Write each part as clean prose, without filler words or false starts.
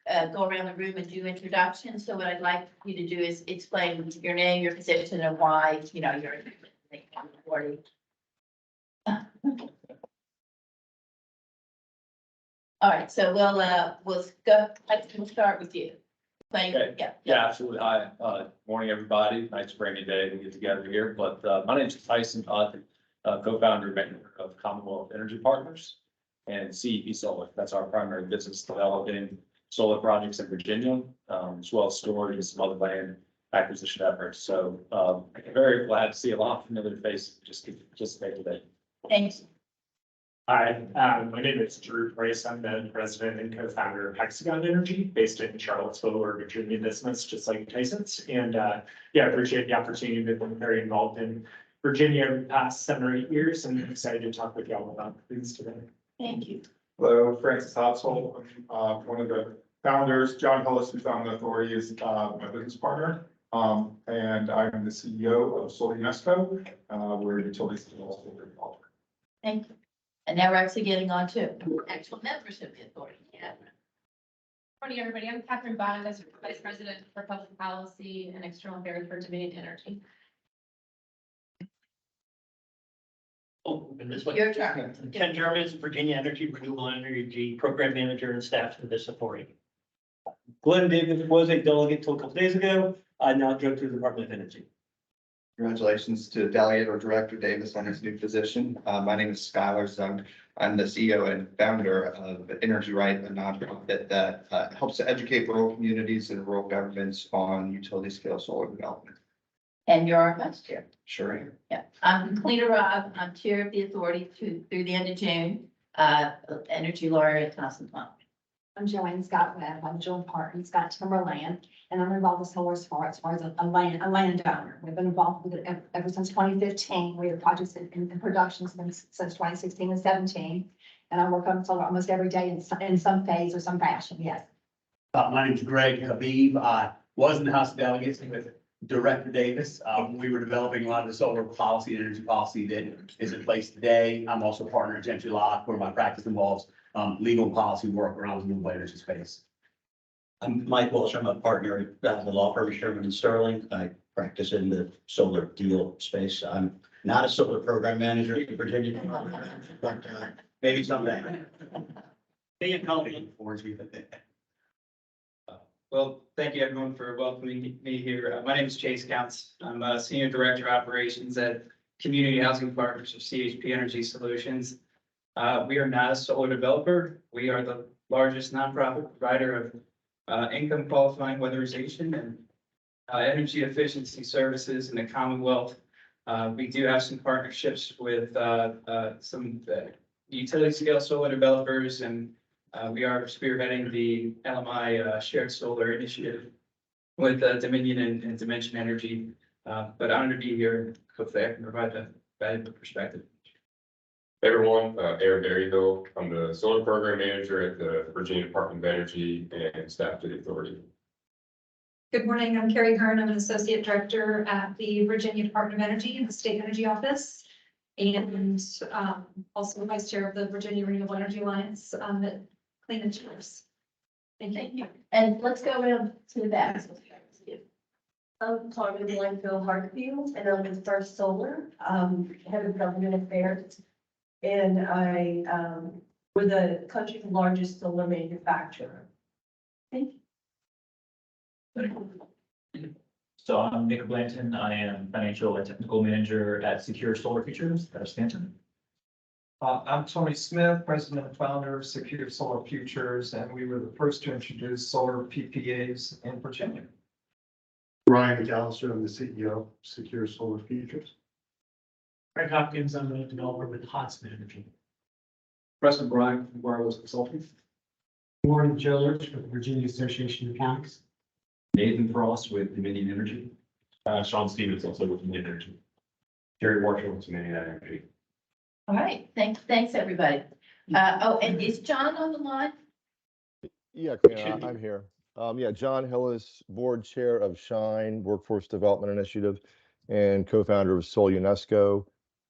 go around the room and do introductions. So what I'd like you to do is explain your name, your position, and why, you're on the board. All right, so we'll start with you. Okay. Yeah, absolutely. Hi, morning, everybody. Nice rainy day to get together here, but, my name is Tyson Todd, co-founder and manager of Commonwealth Energy Partners and CEP Solar. That's our primary business, developing solar projects in Virginia, as well as storage and some other land acquisition efforts. So, very glad to see a lot of familiar faces just participate today. Thanks. Hi, my name is Drew Price. I'm the president and co-founder of Hexagon Energy, based in Charlottesville, or Virginia business, just like Tyson's. And I appreciate the opportunity to be very involved in Virginia over the past 7 or 8 years, and I'm excited to talk with y'all about things today. Thank you. Hello, Francis Hotzel, one of the founders. John Hillis, who's on the authority, is my business partner. And I'm the CEO of Solar UNESCO. We're a utility scale solar developer. Thank you. And now we're actually getting on to actual members of the authority. Yeah. Morning, everybody. I'm Catherine Bond, as Vice President for Public Policy and External Affairs for Dominion Energy. Oh, and this way. Your turn. Ken Jarvis, Virginia Energy Renewable Energy Program Manager and staff for this authority. Glenn Davis was a delegate till a couple days ago, now Director of the Department of Energy. Congratulations to Delegate or Director Davis on his new position. My name is Skylar Zung. I'm the CEO and founder of Energy Right, a nonprofit that helps to educate rural communities and rural governments on utility scale solar development. And you're our vice chair. Sure. Yeah, I'm Cleaner Rob. I'm chair of the authority through the end of June. Energy lawyer at Thompson Plum. I'm Joanne Scott Webb. I'm joint partner in Scott Timberland, and I'm involved with solar as far as a landowner. We've been involved with it ever since 2015. We have projects in production since 2016 and 17. And I work on solar almost every day in some phase or some fashion, yes. My name is Greg Habib. I was in the House of Delegates with Director Davis. We were developing a lot of the solar policy and energy policy that is in place today. I'm also a partner at Gentry Locke, where my practice involves legal policy work around the renewable energy space. I'm Mike Walsh. I'm a partner at the law firm Sherman & Sterling. I practice in the solar deal space. I'm not a solar program manager in Virginia, but maybe someday. Being confident for you. Well, thank you everyone for welcoming me here. My name is Chase Counts. I'm a Senior Director of Operations at Community Housing Partners of CHP Energy Solutions. We are not a solar developer. We are the largest nonprofit provider of income qualifying weatherization and energy efficiency services in the Commonwealth. We do have some partnerships with some utility scale solar developers, and we are spearheading the LMI shared solar initiative with Dominion and Dimension Energy. But honored to be here. Hopefully I can provide a valuable perspective. Hey everyone, Aaron Berryville. I'm the solar program manager at the Virginia Department of Energy and staff to the authority. Good morning. I'm Carrie Hearn. I'm an associate director at the Virginia Department of Energy in the State Energy Office, and also the vice chair of the Virginia Renewable Energy Alliance at Clean and Cheers. Thank you. And let's go around to the back. I'm Carmen Blanco Hartfield, and I'm with First Solar, head of government affairs. And we're the country's largest solar manufacturer. Thank you. So I'm Nick Blanton. I am financial and technical manager at Secure Solar Futures out of Stanton. I'm Tony Smith, president and founder of Secure Solar Futures, and we were the first to introduce solar PPAs in Virginia. Ryan McAllister, I'm the CEO of Secure Solar Futures. Greg Hopkins, I'm a developer with Hodson Energy. Preston Bryan from Wireless Consulting. Warren Joe Lurch with the Virginia Association of Counties. Nathan Frost with Dominion Energy. Sean Stevens also with Dominion Energy. Jerry Marshall with Dominion Energy. All right, thanks everybody. And is John on the line? Yeah, I'm here. Yeah, John Hillis, board chair of SHINE Workforce Development Initiative and co-founder of Solar UNESCO.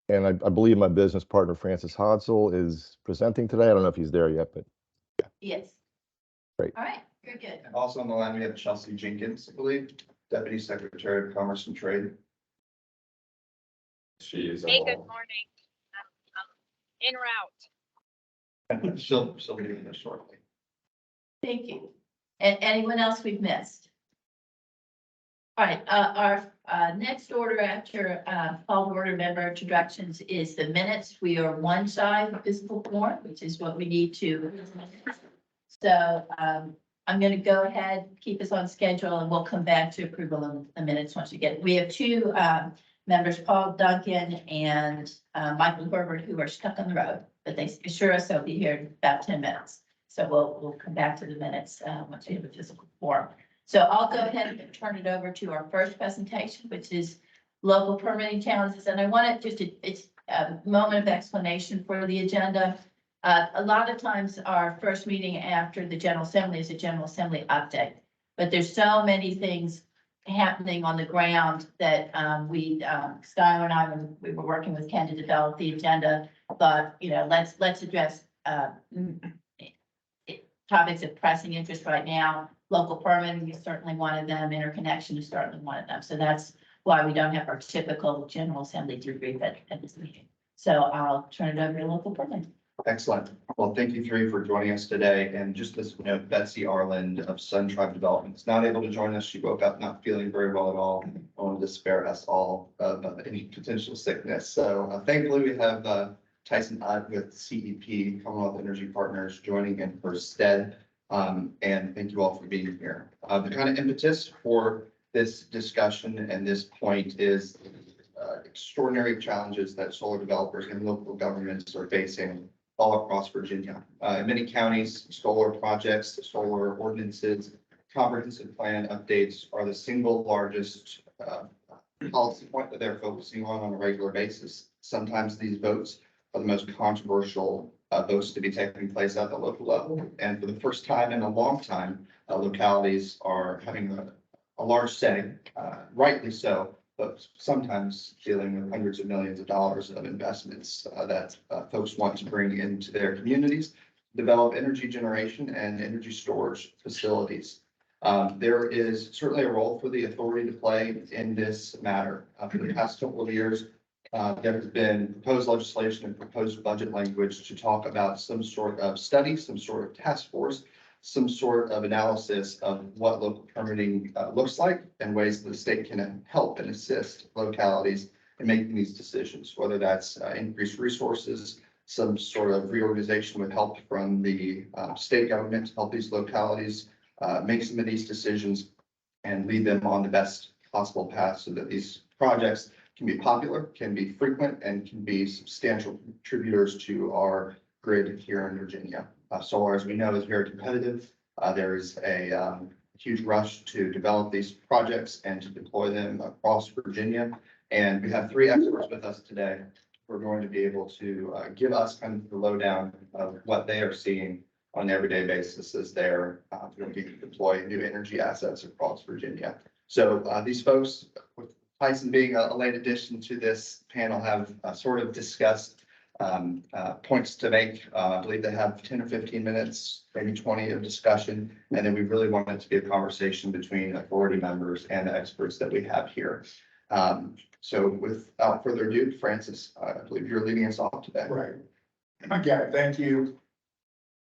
And I believe my business partner, Francis Hodsell, is presenting today. I don't know if he's there yet, but yeah. Yes. All right, very good. And also on the line, we have Chelsea Jenkins, I believe, Deputy Secretary of Commerce and Trade. She is. Hey, good morning. En route. She'll be in there shortly. Thank you. And anyone else we've missed? All right, our next order after call to order member introductions is the minutes. We are one side of physical form, which is what we need to. So I'm going to go ahead, keep us on schedule, and we'll come back to approval of the minutes once we get. We have two members, Paul Duncan and Michael Herbert, who are stuck on the road, but they assure us they'll be here in about 10 minutes. So we'll come back to the minutes once we have a physical form. So I'll go ahead and turn it over to our first presentation, which is local permitting challenges. And I want to it's a moment of explanation for the agenda. A lot of times our first meeting after the General Assembly is a General Assembly update, but there's so many things happening on the ground that Skylar and I, when we were working with Ken to develop the agenda, but let's address topics of pressing interest right now. Local permitting is certainly one of them. Interconnection is certainly one of them. So that's why we don't have our typical General Assembly debrief at this meeting. So I'll turn it over to local permitting. Excellent. Well, thank you three for joining us today. And just as you know, Betsy Arland of Sun Tribe Development is not able to join us. She woke up not feeling very well at all. I wanted to spare us all of any potential sickness. So thankfully we have Tyson Ott with CEP, Commonwealth Energy Partners, joining in her stead. And thank you all for being here. The kind of impetus for this discussion and this point is extraordinary challenges that solar developers and local governments are facing all across Virginia. In many counties, solar projects, solar ordinances, comprehensive plan updates are the single largest policy point that they're focusing on a regular basis. Sometimes these votes are the most controversial votes to be taking place at the local level. And for the first time in a long time, localities are having a large say, rightly so, but sometimes dealing with hundreds of millions of dollars of investments that folks want to bring into their communities, develop energy generation and energy storage facilities. There is certainly a role for the authority to play in this matter. For the past couple of years, there has been proposed legislation and proposed budget language to talk about some sort of study, some sort of task force, some sort of analysis of what local permitting looks like and ways that the state can help and assist localities in making these decisions, whether that's increased resources, some sort of reorganization with help from the state government to help these localities make some of these decisions and lead them on the best possible path so that these projects can be popular, can be frequent, and can be substantial contributors to our grid here in Virginia. Solar, as we know, is very competitive. There is a huge rush to develop these projects and to deploy them across Virginia. And we have three experts with us today who are going to be able to give us kind of the lowdown of what they are seeing on an everyday basis as they're going to deploy new energy assets across Virginia. So these folks, with Tyson being a late addition to this panel, have sort of discussed points to make. I believe they have 10 or 15 minutes, maybe 20 of discussion. And then we really want it to be a conversation between authority members and the experts that we have here. So without further ado, Francis, I believe you're leading us off today. Right. Again, thank you.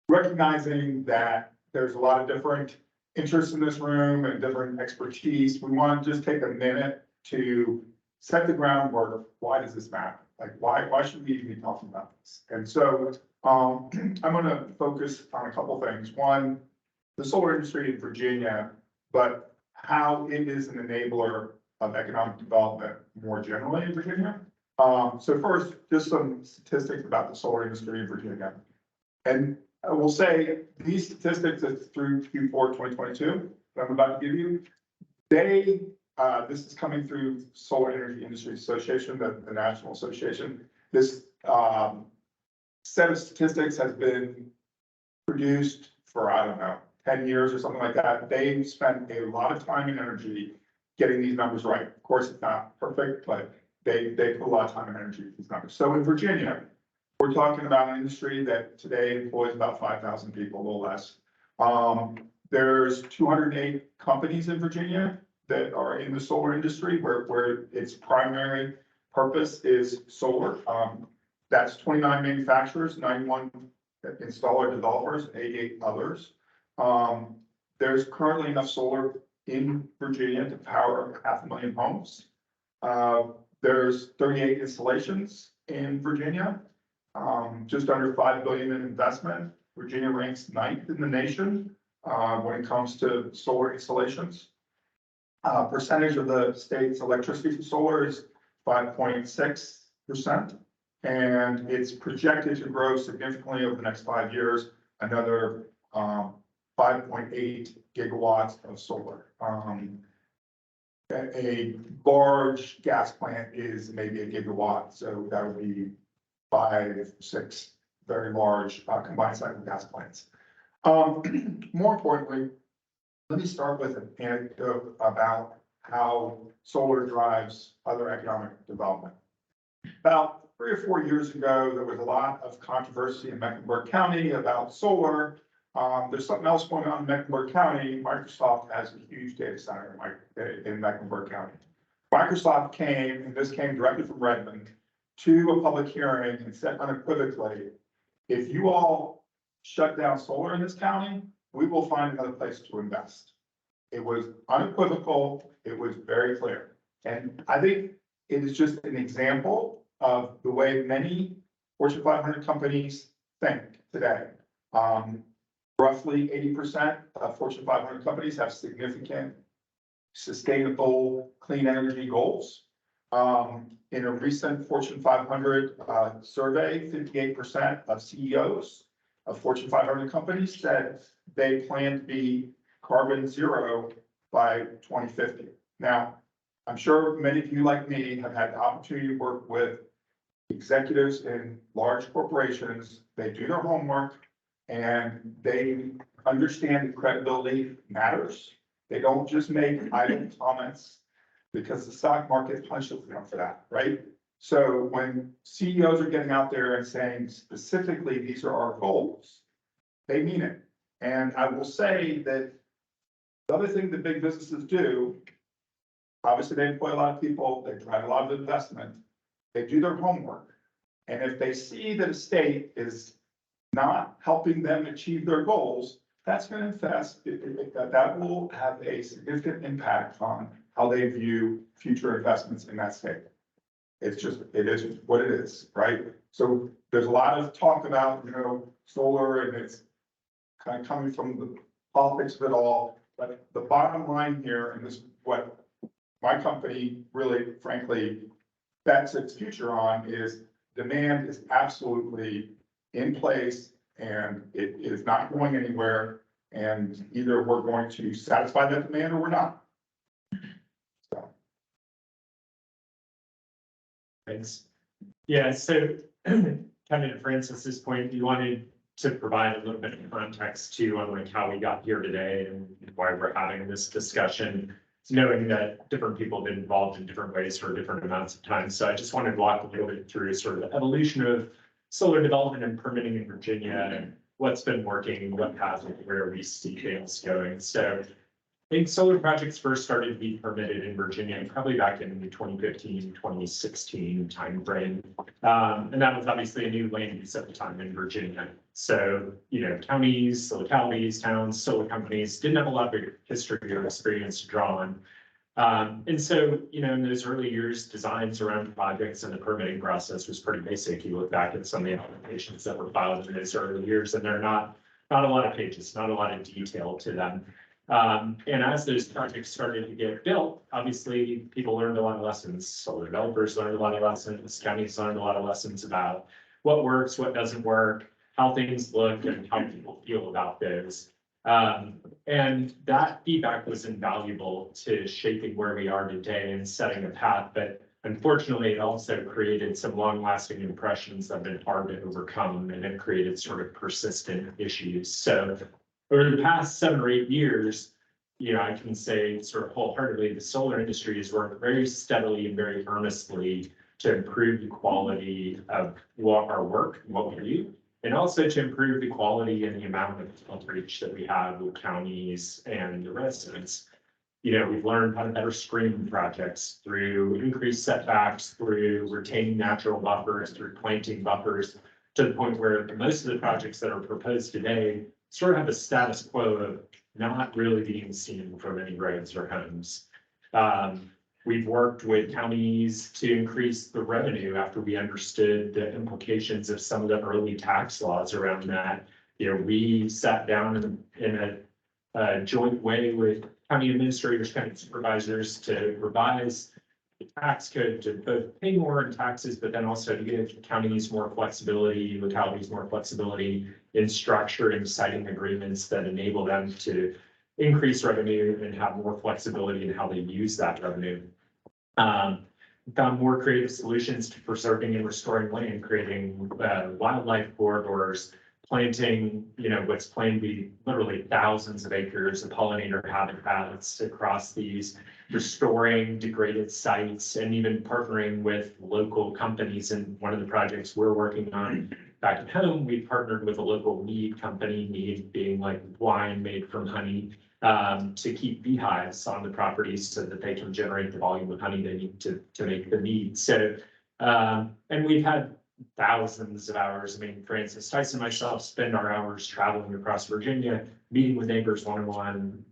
Recognizing that there's a lot of different interests in this room and different expertise, we want to just take a minute to set the groundwork. Why does this matter? Like, why should we even be talking about this? And so I'm going to focus on a couple things. One, the solar industry in Virginia, but how it is an enabler of economic development more generally in Virginia. So first, just some statistics about the solar industry in Virginia. And I will say these statistics that's through Q4 2022 that I'm about to give you, this is coming through Solar Energy Industry Association, the National Association. This set of statistics has been produced for, I don't know, 10 years or something like that. They've spent a lot of time and energy getting these numbers right. Of course, it's not perfect, but they put a lot of time and energy into these numbers. So in Virginia, we're talking about an industry that today employs about 5,000 people, a little less. There's 208 companies in Virginia that are in the solar industry where its primary purpose is solar. That's 29 manufacturers, 91 installer developers, and 88 others. There's currently enough solar in Virginia to power 500,000 homes. There's 38 installations in Virginia, just under 5 billion in investment. Virginia ranks 9th in the nation when it comes to solar installations. Percentage of the state's electricity from solar is 5.6%, and it's projected to grow significantly over the next 5 years, another 5.8 gigawatts of solar. A large gas plant is maybe a gigawatt, so that would be 5, 6 very large combined cycle gas plants. More importantly, let me start with an anecdote about how solar drives other economic development. About 3 or 4 years ago, there was a lot of controversy in Mecklenburg County about solar. There's something else going on in Mecklenburg County. Microsoft has a huge data center in Mecklenburg County. Microsoft came, and this came directly from Redmond, to a public hearing and said unequivocally, if you all shut down solar in this county, we will find another place to invest. It was unequivocal. It was very clear. And I think it is just an example of the way many Fortune 500 companies think today. Roughly 80% of Fortune 500 companies have significant sustainable clean energy goals. In a recent Fortune 500 survey, 58% of CEOs of Fortune 500 companies said they plan to be carbon zero by 2050. Now, I'm sure many of you like me have had the opportunity to work with executives in large corporations. They do their homework and they understand that credibility matters. They don't just make idle comments because the stock market punches them for that, right? So when CEOs are getting out there and saying specifically, these are our goals, they mean it. And I will say that the other thing that big businesses do, obviously they employ a lot of people, they drive a lot of investment, they do their homework. And if they see that a state is not helping them achieve their goals, that's going to invest, that will have a significant impact on how they view future investments in that state. It's just, it is what it is, right? So there's a lot of talk about, solar, and it's kind of coming from the politics of it all. But the bottom line here, and this is what my company really, frankly, bets its future on, is demand is absolutely in place and it is not going anywhere. And either we're going to satisfy that demand or we're not. So. Thanks. Yeah, so coming to Francis's point, you wanted to provide a little bit of context too on like how we got here today and why we're having this discussion, knowing that different people have been involved in different ways for different amounts of time. So I just wanted to walk a little bit through sort of the evolution of solar development and permitting in Virginia and what's been working, what hasn't, where we see things going. So I think solar projects first started to be permitted in Virginia probably back in the 2015, 2016 timeframe. And that was obviously a new land use at the time in Virginia. So, counties, localities, towns, solar companies didn't have a lot of history or experience to draw on. And so, in those early years, designs around projects and the permitting process was pretty basic. You look back at some of the applications that were filed in those early years, and they're not a lot of pages, not a lot of detail to them. And as those projects started to get built, obviously people learned a lot of lessons. Solar developers learned a lot of lessons, counties learned a lot of lessons about what works, what doesn't work, how things look, and how people feel about those. And that feedback was invaluable to shaping where we are today and setting a path. But unfortunately, it also created some long-lasting impressions that have been hard to overcome, and it created sort of persistent issues. So over the past 7 or 8 years, I can say sort of wholeheartedly, the solar industry has worked very steadily and very earnestly to improve the quality of what our work, what we do, and also to improve the quality and the amount of outreach that we have with counties and the residents. You know, we've learned how to better screen projects through increased setbacks, through retaining natural buffers, through planting buffers, to the point where most of the projects that are proposed today sort of have a status quo of not really being seen from any roads or homes. We've worked with counties to increase the revenue after we understood the implications of some of the early tax laws around that. You know, we sat down in a joint way with county administrators, county supervisors to revise the tax code to both pay more in taxes, but then also to give counties more flexibility, localities more flexibility in structuring siting agreements that enable them to increase revenue and have more flexibility in how they use that revenue. Found more creative solutions to preserving and restoring land, creating wildlife corridors, planting, you know, what's planned to be literally thousands of acres of pollinator habitats across these, restoring degraded sites, and even partnering with local companies. And one of the projects we're working on back at home, we partnered with a local mead company, mead being like wine made from honey, to keep beehives on the properties so that they can generate the volume of honey they need to make the mead. So, and we've had thousands of hours. I mean, Francis Tyson and myself spend our hours traveling across Virginia, meeting with neighbors one-on-one,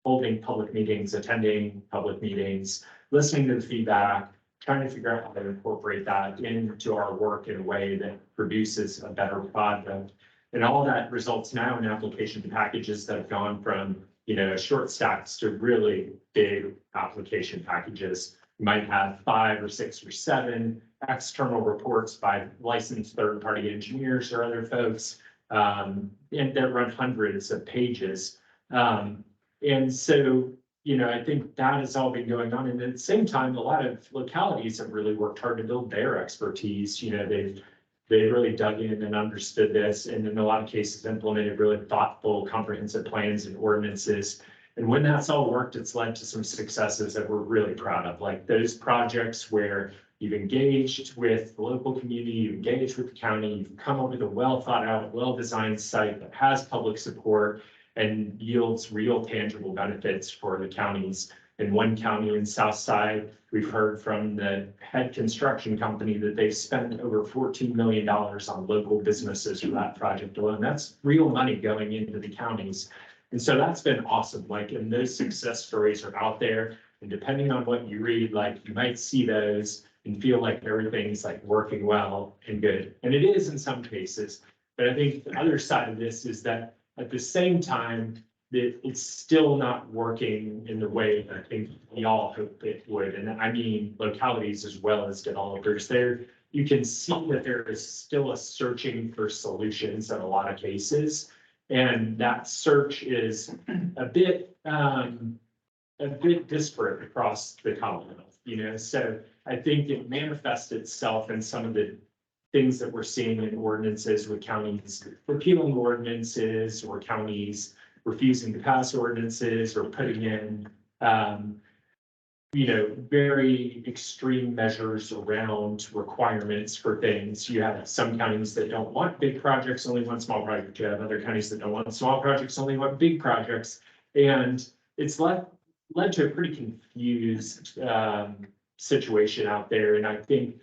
holding public meetings, attending public meetings, listening to the feedback, trying to figure out how to incorporate that into our work in a way that produces a better product. And all that results now in application packages that have gone from, you know, short stacks to really big application packages. You might have 5 or 6 or 7 external reports by licensed third-party engineers or other folks, and that run hundreds of pages. And so, you know, I think that has all been going on. And at the same time, a lot of localities have really worked hard to build their expertise. You know, they really dug in and understood this, and in a lot of cases implemented really thoughtful, comprehensive plans and ordinances. And when that's all worked, it's led to some successes that we're really proud of, like those projects where you've engaged with the local community, you've engaged with the county, you've come up with a well thought out, well-designed site that has public support and yields real tangible benefits for the counties. In one county in Southside, we've heard from the head construction company that they've spent over $14 million on local businesses for that project alone. That's real money going into the counties. And so that's been awesome. Like, and those success stories are out there. And depending on what you read, like, you might see those and feel like everything's like working well and good. And it is in some cases. But I think the other side of this is that at the same time, that it's still not working in the way that I think we all hope it would. And I mean, localities as well as developers there, you can see that there is still a searching for solutions in a lot of cases. And that search is a bit disparate across the Commonwealth, you know? So I think it manifests itself in some of the things that we're seeing in ordinances with counties repealing ordinances, or counties refusing to pass ordinances, or putting in, you know, very extreme measures around requirements for things. You have some counties that don't want big projects, only want small projects. You have other counties that don't want small projects, only want big projects. And it's led to a pretty confused situation out there. And I think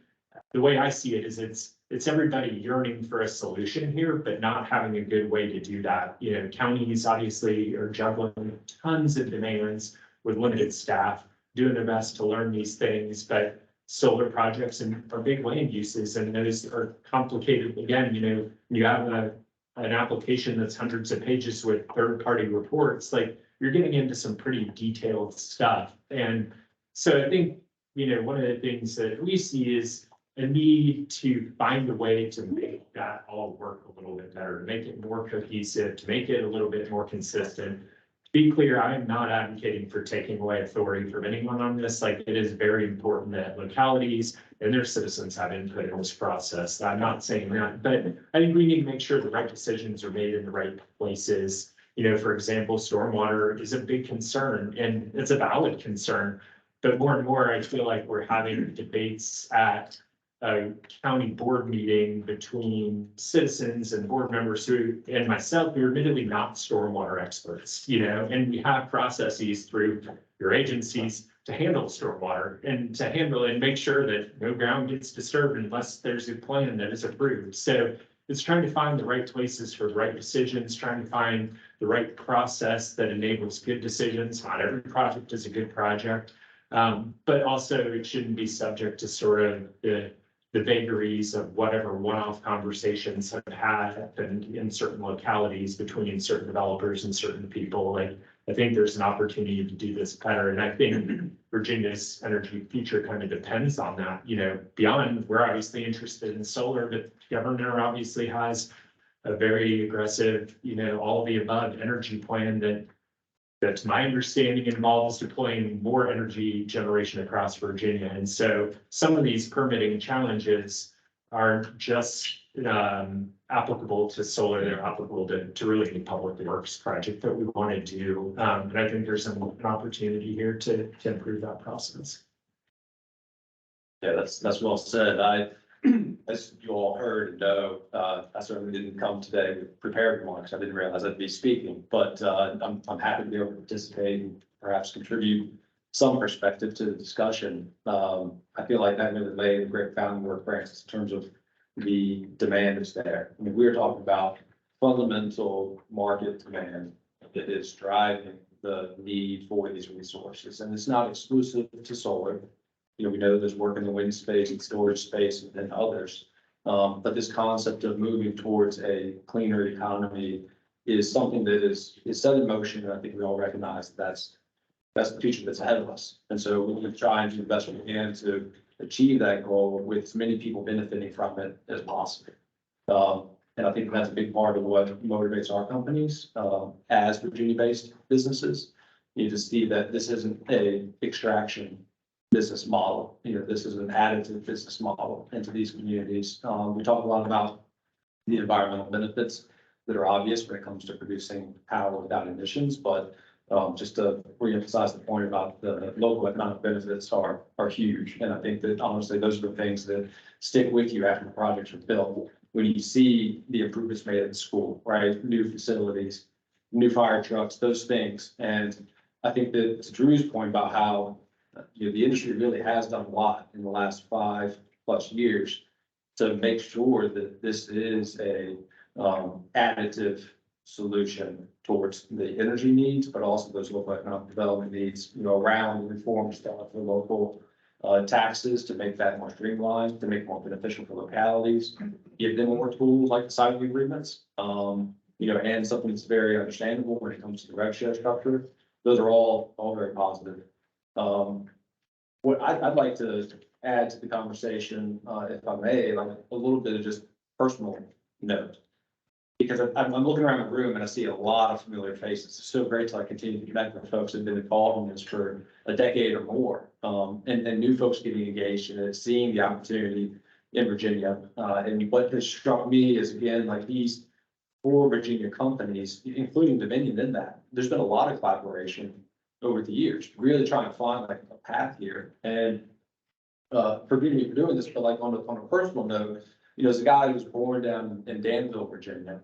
the way I see it is it's everybody yearning for a solution here, but not having a good way to do that. You know, counties obviously are juggling tons of demands with limited staff, doing their best to learn these things, but solar projects are big land uses, and those are complicated. Again, you know, you have an application that's hundreds of pages with third-party reports, like you're getting into some pretty detailed stuff. And so I think, you know, one of the things that we see is a need to find a way to make that all work a little bit better, to make it more cohesive, to make it a little bit more consistent. To be clear, I am not advocating for taking away authority from anyone on this. Like, it is very important that localities and their citizens have input in this process. I'm not saying that, but I think we need to make sure the right decisions are made in the right places. You know, for example, stormwater is a big concern, and it's a valid concern. But more and more, I feel like we're having debates at a county board meeting between citizens and board members who, and myself, who are admittedly not stormwater experts, you know, and we have processes through your agencies to handle stormwater and to handle and make sure that no ground gets disturbed unless there's a plan that is approved. So it's trying to find the right places for the right decisions, trying to find the right process that enables good decisions. Not every project is a good project. But also it shouldn't be subject to sort of the vagaries of whatever one-off conversations have happened in certain localities between certain developers and certain people. Like, I think there's an opportunity to do this better. And I think Virginia's energy future kind of depends on that. You know, beyond, we're obviously interested in solar, but the governor obviously has a very aggressive, you know, all the above energy plan that to my understanding involves deploying more energy generation across Virginia. And so some of these permitting challenges aren't just applicable to solar, they're applicable to really any public works project that we want to do. And I think there's an opportunity here to improve that process. Yeah, that's well said. As you all heard and know, I certainly didn't come today with prepared remarks. I didn't realize I'd be speaking, but I'm happy to be able to participate and perhaps contribute some perspective to the discussion. I feel like that really laid a great founding work, Francis, in terms of the demand is there. I mean, we're talking about fundamental market demand that is driving the need for these resources, and it's not exclusive to solar. You know, we know there's work in the wind space and storage space and others. But this concept of moving towards a cleaner economy is something that is set in motion. And I think we all recognize that's the future that's ahead of us. And so we're trying to do the best we can to achieve that goal with as many people benefiting from it as possible. And I think that's a big part of what motivates our companies as Virginia-based businesses. You just see that this isn't a extraction business model. You know, this is an additive business model into these communities. We talk a lot about the environmental benefits that are obvious when it comes to producing power without emissions, but just to reemphasize the point about the local economic benefits are huge. And I think that honestly, those are the things that stick with you after the projects are built. When you see the improvements made at the school, right? New facilities, new fire trucks, those things. And I think that to Drew's point about how the industry really has done a lot in the last 5+ years to make sure that this is a additive solution towards the energy needs, but also those local economic development needs, you know, around reform stuff for local taxes to make that more streamlined, to make it more beneficial for localities, give them more tools like the siting agreements, you know, and something that's very understandable when it comes to the rev share structure. Those are all very positive. What I'd like to add to the conversation, if I may, like a little bit of just personal note. Because I'm looking around the room and I see a lot of familiar faces. It's so great to continue to connect with folks who've been involved in this for a decade or more. And new folks getting engaged in it, seeing the opportunity in Virginia. And what has struck me is, again, like these 4 Virginia companies, including Dominion in that, there's been a lot of collaboration over the years, really trying to find like a path here. And forgive me for doing this, but like on a personal note, you know, as a guy who was born down in Danville, Virginia,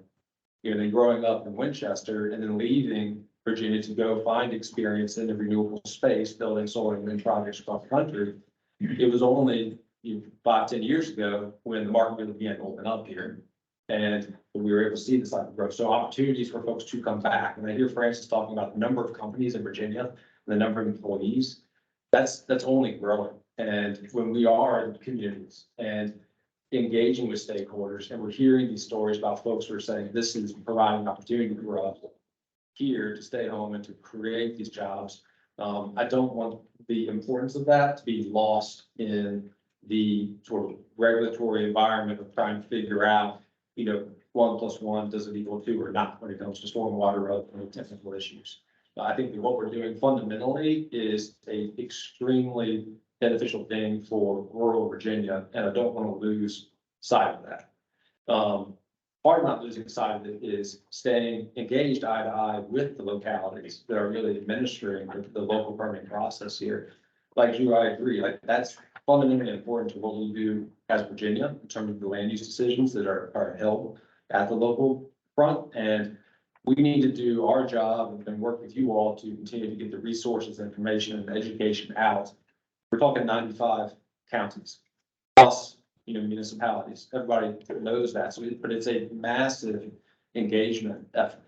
you know, then growing up in Winchester and then leaving Virginia to go find experience in the renewable space, building solar and wind projects across the country. It was only 5-10 years ago when the market really began to open up here. And we were able to see this type of growth. So opportunities for folks to come back. And I hear Francis talking about the number of companies in Virginia, the number of employees, that's only growing. And when we are in communities and engaging with stakeholders, and we're hearing these stories about folks who are saying this is providing an opportunity for us here to stay home and to create these jobs. I don't want the importance of that to be lost in the sort of regulatory environment of trying to figure out, you know, 1 + 1 does it equal 2 or not when it comes to stormwater or other technical issues. I think that what we're doing fundamentally is a extremely beneficial thing for rural Virginia, and I don't want to lose sight of that. Part of not losing sight of it is staying engaged eye to eye with the localities that are really administering the local permitting process here. Like you, I agree, like that's fundamentally important to what we do as Virginia in terms of the land use decisions that are held at the local front. And we need to do our job and work with you all to continue to get the resources, information, and education out. We're talking 95 counties plus, municipalities. Everybody knows that. But it's a massive engagement effort.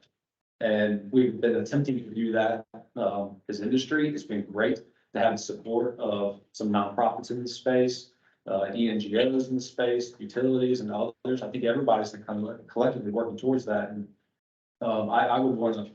And we've been attempting to do that as industry. It's been great to have the support of some nonprofits in this space, NGOs in the space, utilities and others. I think everybody's kind of collectively working towards that. And I would want to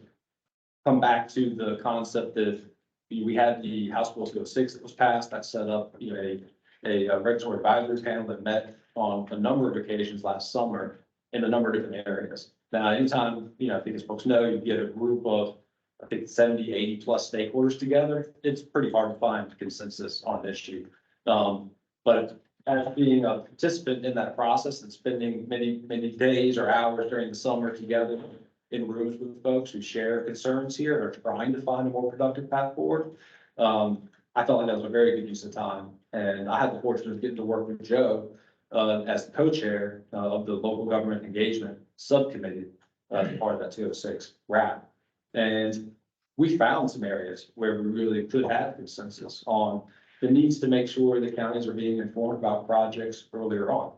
come back to the concept that we had the House Bill 206 that was passed. That set up, a regulatory advisory panel that met on a number of occasions last summer in a number of different areas. Now, anytime, I think as folks know, you get a group of, I think 70, 80 plus stakeholders together, it's pretty hard to find consensus on an issue. But as being a participant in that process and spending many, many days or hours during the summer together in rooms with folks who share concerns here and are trying to find a more productive path forward, I felt like that was a very good use of time. And I had the fortune of getting to work with Joe as the co-chair of the local government engagement subcommittee as part of that 206 wrap. And we found some areas where we really could have consensus on the needs to make sure the counties are being informed about projects earlier on,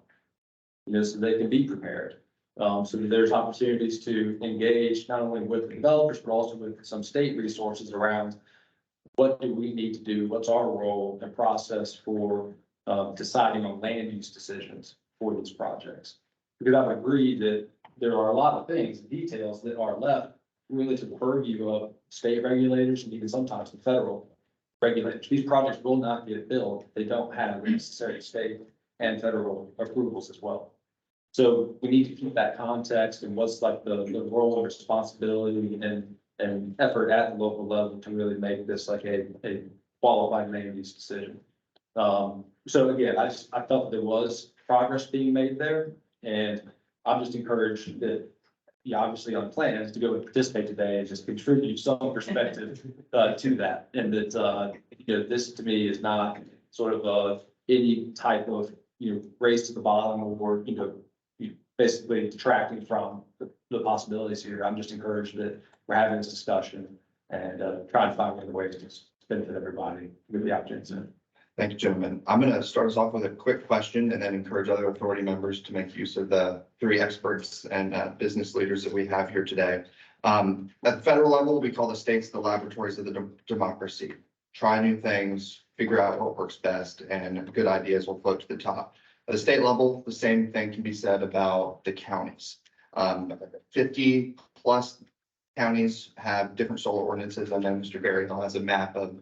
so they can be prepared. So that there's opportunities to engage not only with the developers, but also with some state resources around what do we need to do? What's our role and process for deciding on land use decisions for these projects? Because I would agree that there are a lot of things, details that are left really to the purview of state regulators and even sometimes the federal regulators. These projects will not get built if they don't have the necessary state and federal approvals as well. So we need to keep that context and what's like the role and responsibility and effort at the local level to really make this like a qualified land use decision. So again, I felt there was progress being made there, and I'm just encouraged that, obviously on plans to go and participate today and just contribute some perspective to that. And that, this to me is not sort of any type of, race to the bottom or, basically detracting from the possibilities here. I'm just encouraged that we're having this discussion and trying to find other ways to benefit everybody with the opportunity. Thank you, gentlemen. I'm going to start us off with a quick question and then encourage other authority members to make use of the three experts and business leaders that we have here today. At the federal level, we call the states the laboratories of the democracy. Try new things, figure out what works best, and good ideas will float to the top. At the state level, the same thing can be said about the counties. 50 plus counties have different solar ordinances. I know Mr. Berryhill has a map of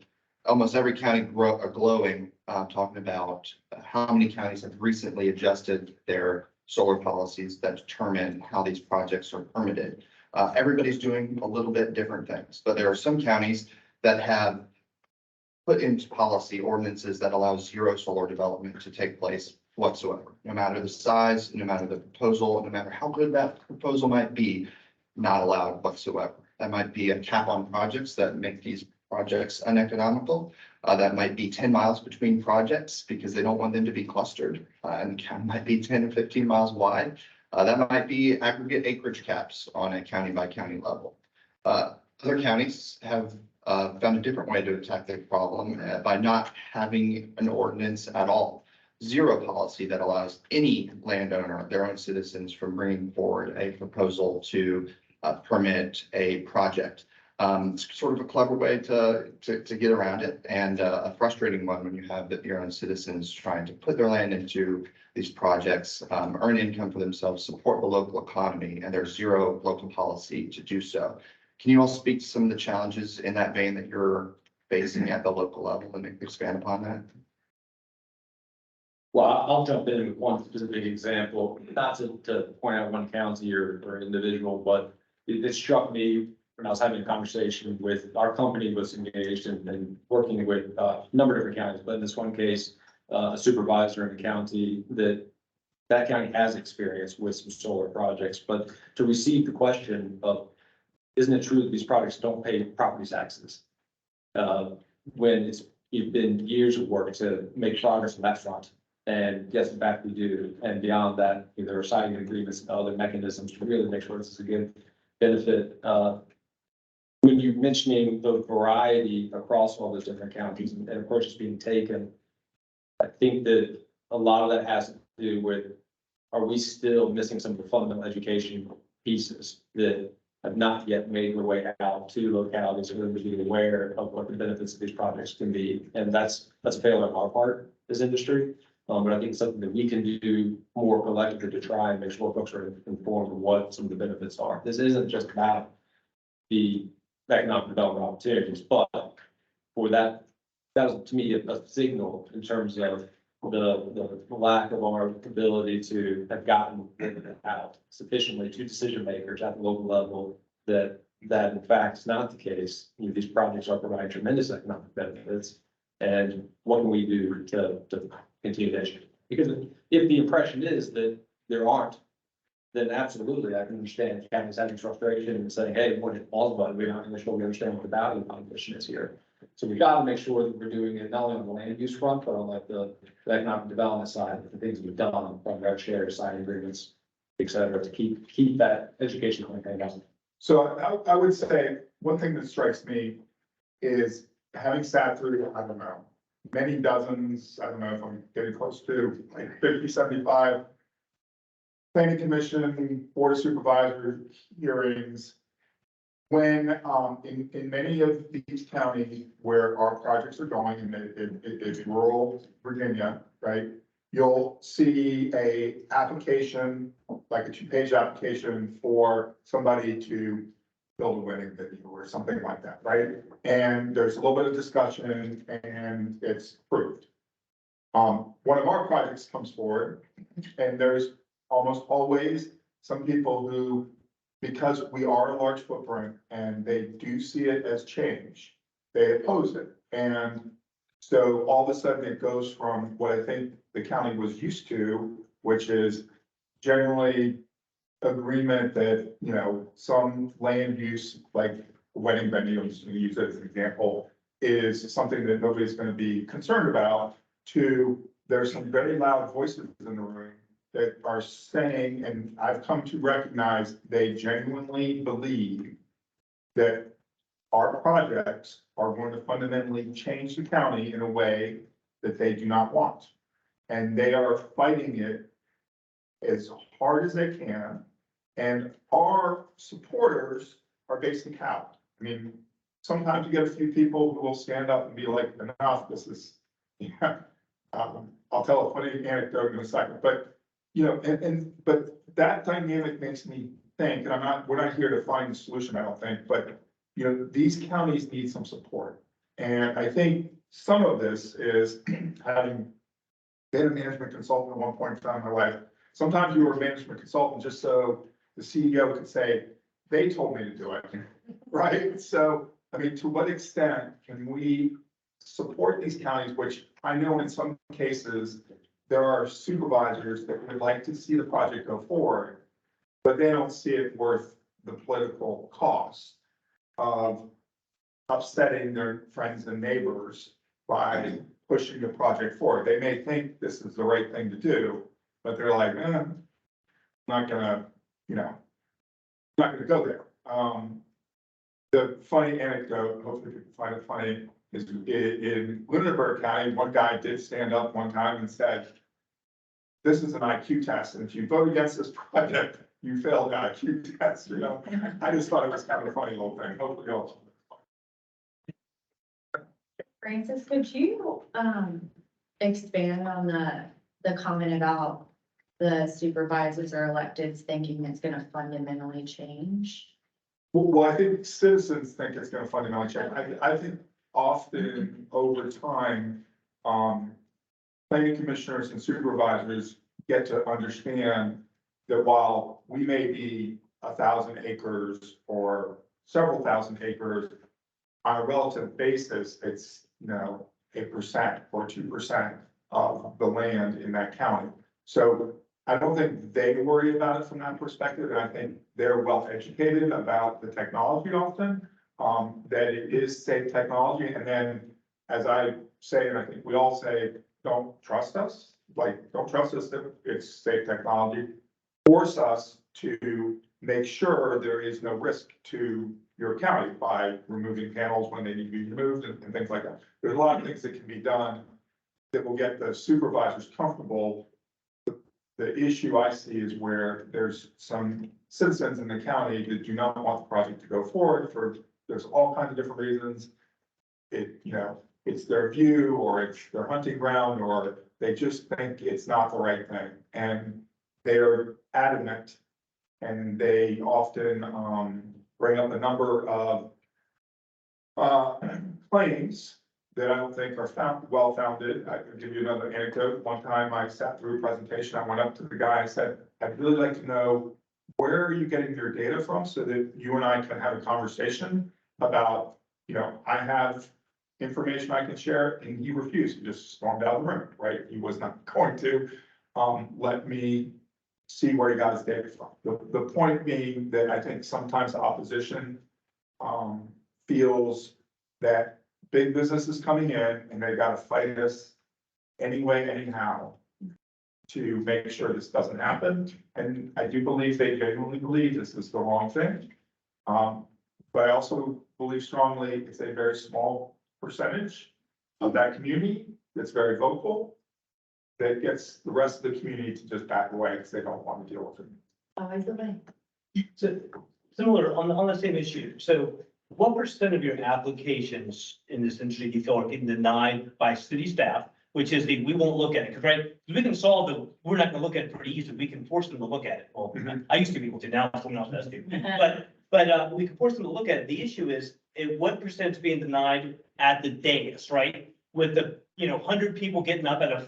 almost every county glowing, talking about how many counties have recently adjusted their solar policies that determine how these projects are permitted. Everybody's doing a little bit different things, but there are some counties that have put into policy ordinances that allow zero solar development to take place whatsoever, no matter the size, no matter the proposal, no matter how good that proposal might be, not allowed whatsoever. That might be a cap on projects that make these projects uneconomical. That might be 10 miles between projects because they don't want them to be clustered, and the county might be 10 or 15 miles wide. That might be aggregate acreage caps on a county by county level. Other counties have found a different way to attack the problem by not having an ordinance at all. Zero policy that allows any landowner, their own citizens, from bringing forward a proposal to permit a project. It's sort of a clever way to get around it, and a frustrating one when you have your own citizens trying to put their land into these projects, earn income for themselves, support the local economy, and there's zero local policy to do so. Can you all speak to some of the challenges in that vein that you're facing at the local level and expand upon that? Well, I'll jump in with one specific example, not to point out one county or individual, but it struck me when I was having a conversation with our company was engaged in working with a number of different counties, but in this one case, a supervisor in the county that county has experience with some solar projects, but to receive the question of, isn't it true that these projects don't pay property taxes? When it's you've been years of work to make progress on that front. And yes, in fact, we do. And beyond that, there are signing agreements and other mechanisms to really make sure this is a good benefit. When you're mentioning the variety across all those different counties and approaches being taken, I think that a lot of that has to do with, are we still missing some of the fundamental education pieces that have not yet made their way out to localities who are really aware of what the benefits of these projects can be? And that's a failure on our part as industry. But I think it's something that we can do more collectively to try and make sure folks are informed of what some of the benefits are. This isn't just about the economic development opportunities, but for that was to me a signal in terms of the lack of our ability to have gotten it out sufficiently to decision makers at the local level that in fact is not the case. These projects are providing tremendous economic benefits. And what can we do to continue to educate? Because if the impression is that there aren't, then absolutely, I can understand counties having frustration and saying, hey, we're in but we're not really sure we understand what the value proposition is here. So we got to make sure that we're doing it not only on the land use front, but on like the economic development side, the things we've done from our share signing agreements, et cetera, to keep that education campaign going. So I would say, one thing that strikes me is having sat through, I don't know, many dozens, I don't know if I'm getting close to like 50, 75 planning commission, board of supervisor hearings. When, in many of these counties where our projects are going, and it's rural Virginia, right? You'll see a application, like a 2-page application for somebody to build a wedding venue or something like that, right? And there's a little bit of discussion and it's approved. One of our projects comes forward and there's almost always some people who, because we are a large footprint and they do see it as change, they oppose it. And so all of a sudden it goes from what I think the county was used to, which is generally agreement that, you know, some land use, like wedding venue, I'm just gonna use it as an example, is something that nobody's gonna be concerned about, to there's some very loud voices in the room that are saying, and I've come to recognize they genuinely believe that our projects are going to fundamentally change the county in a way that they do not want. And they are fighting it as hard as they can. And our supporters are basically cowed. I mean, sometimes you get a few people who will stand up and be like, enough, this is, yeah. I'll tell a funny anecdote in a second, but you know, but that dynamic makes me think, and we're not here to find a solution, I don't think, but you know, these counties need some support. And I think some of this is having been a management consultant at one point in time in my life. Sometimes you were a management consultant just so the CEO could say, they told me to do it, right? So, I mean, to what extent can we support these counties, which I know in some cases, there are supervisors that would like to see the project go forward, but they don't see it worth the political cost of upsetting their friends and neighbors by pushing the project forward. They may think this is the right thing to do, but they're like, I'm not gonna, you know, not gonna go there. The funny anecdote, hopefully you can find it funny, is in Lunenburg County, one guy did stand up one time and said, this is an IQ test, and if you vote against this project, you failed the IQ test, you know? I just thought it was kind of a funny little thing, hopefully y'all. Francis, could you, expand on the comment about the supervisors or electeds thinking it's gonna fundamentally change? Well, I think citizens think it's gonna fundamentally change. I think often over time, planning commissioners and supervisors get to understand that while we may be 1,000 acres or several thousand acres, on a relative basis, it's, you know, 8% or 2% of the land in that county. So I don't think they worry about it from that perspective, and I think they're well educated about the technology often, that it is safe technology. And then as I say, and I think we all say, don't trust us, like, don't trust us that it's safe technology. Force us to make sure there is no risk to your county by removing panels when they need to be removed and things like that. There's a lot of things that can be done that will get the supervisors comfortable. The issue I see is where there's some citizens in the county that do not want the project to go forward there's all kinds of different reasons. It's their view, or it's their hunting ground, or they just think it's not the right thing. And they're adamant, and they often, bring up a number of, claims that I don't think are well-founded. I can give you another anecdote. One time I sat through a presentation, I went up to the guy and said, I'd really like to know, where are you getting your data from so that you and I can have a conversation about, I have information I can share, and he refused. He just stormed out of the room, right? He was not going to, let me see where he got his data from. The point being that I think sometimes the opposition, feels that big business is coming in and they gotta fight us anyway, anyhow, to make sure this doesn't happen. And I do believe they genuinely believe this is the wrong thing. But I also believe strongly it's a very small percentage of that community that's very vocal, that gets the rest of the community to just back away because they don't want to deal with it. Always the way. So similar on the same issue. So what percent of your applications in this industry do you feel are getting denied by city staff? Which is we won't look at it, because right, we can solve the, we're not gonna look at it pretty easily. We can force them to look at it. Well, I used to be able to, now someone else has to. But we can force them to look at it. The issue is, what percent is being denied at the dais, right? With the, 100 people getting up at a,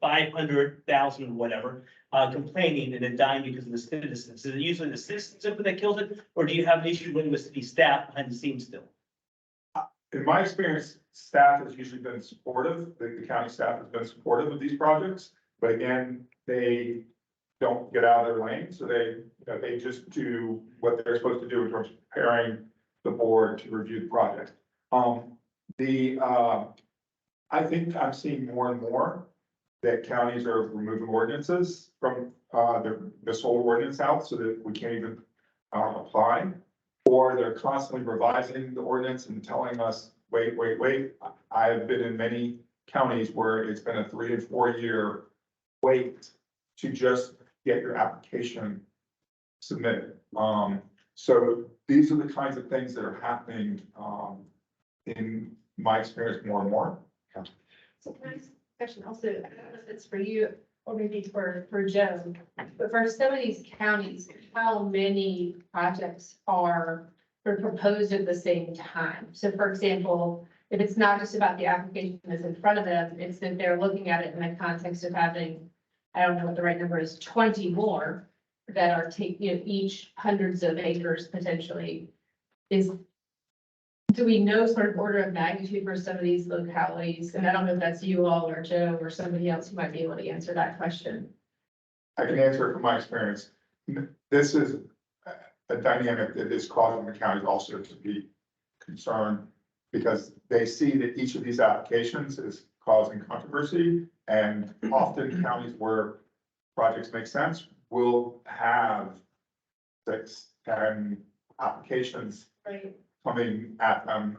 500,000, whatever, complaining and then dying because of the citizens. Is it usually the citizens that kills it? Or do you have an issue with the city staff behind the scenes still? In my experience, staff has usually been supportive, the county staff has been supportive of these projects, but again, they don't get out of their lane, so they just do what they're supposed to do in terms of preparing the board to review the project. I think I'm seeing more and more that counties are removing ordinances from the solar ordinance out so that we can't even apply. Or they're constantly revising the ordinance and telling us, wait. I have been in many counties where it's been a 3 and 4 year wait to just get your application submitted. So these are the kinds of things that are happening in my experience more and more. So can I ask a question also, I don't know if it's for you or maybe for Joe, but for some of these counties, how many projects are proposed at the same time? So for example, if it's not just about the application that's in front of them, it's that they're looking at it in the context of having, I don't know what the right number is, 20 more that are taking, each hundreds of acres potentially. Do we know sort of order of magnitude for some of these localities? And I don't know if that's you all or Joe or somebody else who might be able to answer that question. I can answer it from my experience. This is a dynamic that is causing the counties also to be concerned because they see that each of these applications is causing controversy, and often counties where projects make sense will have 6, 10 applications coming at them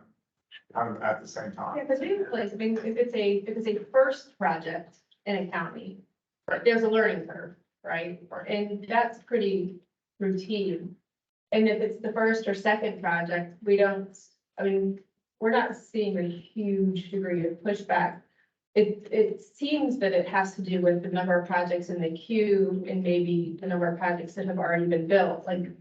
kind of at the same time. Yeah, because I mean, if it's a first project in a county, there's a learning curve, right? And that's pretty routine. And if it's the first or second project, we're not seeing a huge degree of pushback. It seems that it has to do with the number of projects in the queue and maybe the number of projects that have already been built, like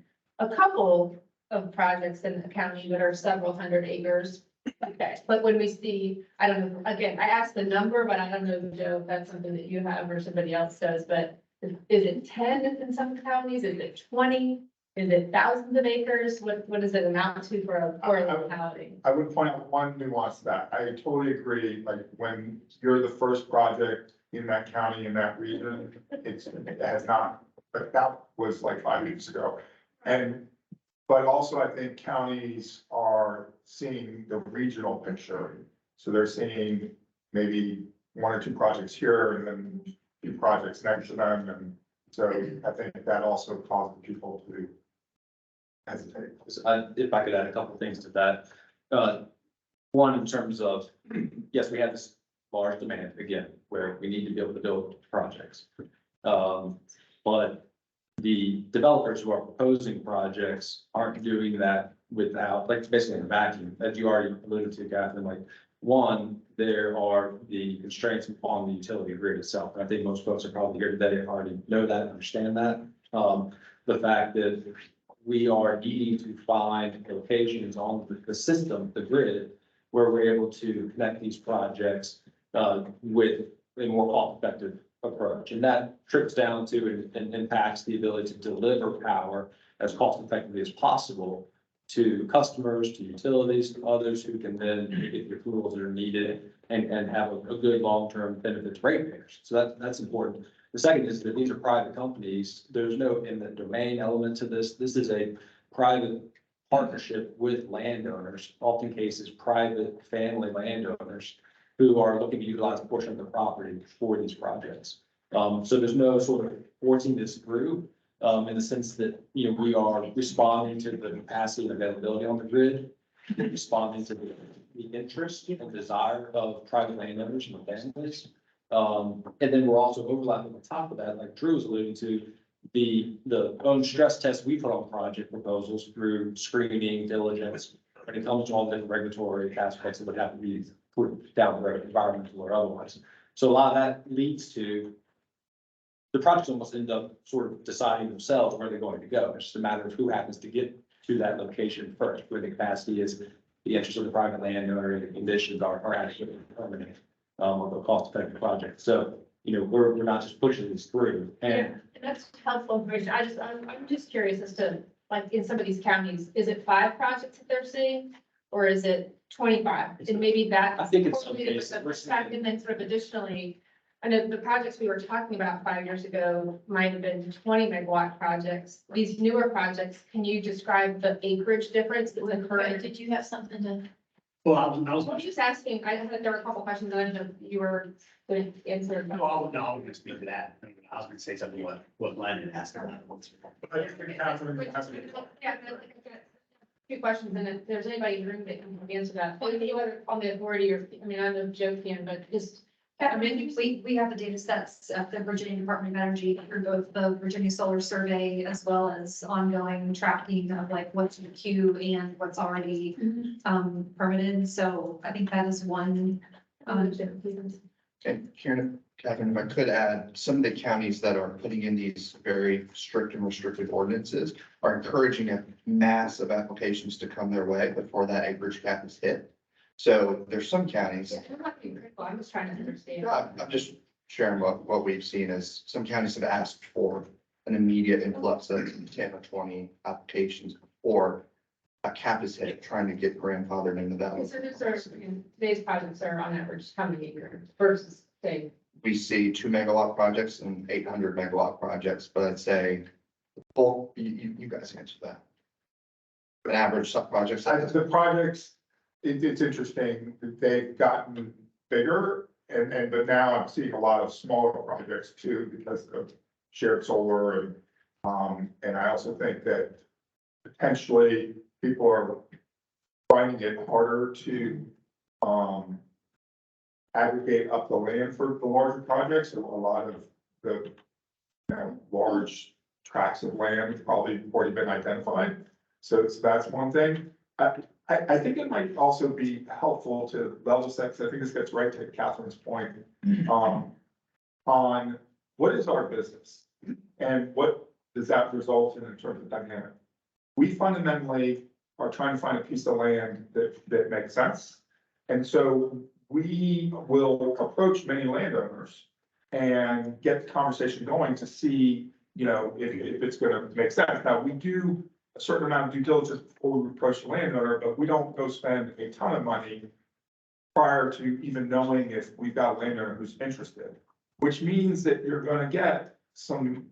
a couple of projects in the county that are several hundred acres. Okay, but when we see, I don't know, again, I asked the number, but I don't know, Joe, if that's something that you have or somebody else does, but is it 10 in some counties? Is it 20? Is it thousands of acres? What does it amount to for a locality? I would point out one nuance to that. I totally agree, like when you're the first project in that county, in that region, it has not, but that was like 5 years ago. But also I think counties are seeing the regional picture So they're seeing maybe one or two projects here and then a few projects next to them. And so I think that also causes people to hesitate. If I could add a couple of things to that. One, in terms of, yes, we have this large demand, again, where we need to be able to build projects. But the developers who are proposing projects aren't doing that without, like, basically in a vacuum, as you already alluded to, Catherine, like, one, there are the constraints on the utility grid itself. And I think most folks are probably here today and already know that, understand that. The fact that we are needing to find locations on the system, the grid, where we're able to connect these projects with a more cost-effective approach. And that trickles down to and impacts the ability to deliver power as cost-effectively as possible to customers, to utilities, to others who can then get the approvals that are needed and have a good long-term benefit to ratepayers. So that's important. The second is that these are private companies. There's no in the domain element to this. This is a private partnership with landowners, often cases, private family landowners who are looking to utilize a portion of the property for these projects. So there's no sort of forcing this through, in the sense that, you know, we are responding to the capacity and availability on the grid, responding to the interest and desire of private landowners and families. And then we're also overlapping on top of that, like Drew was alluding to, the own stress test we put on project proposals through screening, diligence, when it comes to all the different regulatory aspects that would have to be put down the road, environmental or otherwise. So a lot of that leads to the projects almost end up sort of deciding themselves where they're going to go. It's just a matter of who happens to get to that location first, where the capacity is, the interest of the private landowner, and the conditions are actually permanent of a cost-effective project. So, you know, we're not just pushing this through. And That's helpful information. I'm just curious as to, like, in some of these counties, is it 5 projects that they're seeing? Or is it 25? And maybe that. I think in some cases, And then sort of additionally, I know the projects we were talking about 5 years ago might have been 20 megawatt projects. These newer projects, can you describe the acreage difference that's occurring? Did you have something to? Well, I was. I'm just asking, there were a couple questions that I didn't know if you were going to answer. No, I was gonna speak to that. I was gonna say something what Landon asked about. Yeah, few questions, and if there's anybody in the room that can answer that, whether on the authority or, I mean, I know Joe can, but just. I mean, we have the data sets at the Virginia Department of Energy through both the Virginia Solar Survey as well as ongoing tracking of like what's in the queue and what's already permitted. So I think that is one. And Karen, Catherine, if I could add, some of the counties that are putting in these very strict and restrictive ordinances are encouraging a mass of applications to come their way before that acreage cap is hit. So there's some counties. I'm not being critical, I'm just trying to understand. I'm just sharing what we've seen is some counties have asked for an immediate influx of 10 or 20 applications before a cap is hit, trying to get grandfathered into that. So these are, today's projects are on average how many acres versus say. We see 2 megawatt projects and 800 megawatt projects, but I'd say, well, you guys answer that. An average sub project. The projects, it's interesting, they've gotten bigger but now I'm seeing a lot of smaller projects too, because of shared solar and I also think that potentially people are finding it harder to aggregate up the land for the larger projects. So a lot of the large tracts of land have probably already been identified. So that's one thing. I think it might also be helpful to level set, because I think this gets right to Catherine's point on what is our business and what does that result in terms of dynamic. We fundamentally are trying to find a piece of land that makes sense. And so we will approach many landowners and get the conversation going to see, if it's going to make sense. Now, we do a certain amount of due diligence before we approach the landowner, but we don't go spend a ton of money prior to even knowing if we've got a landowner who's interested, which means that you're going to get some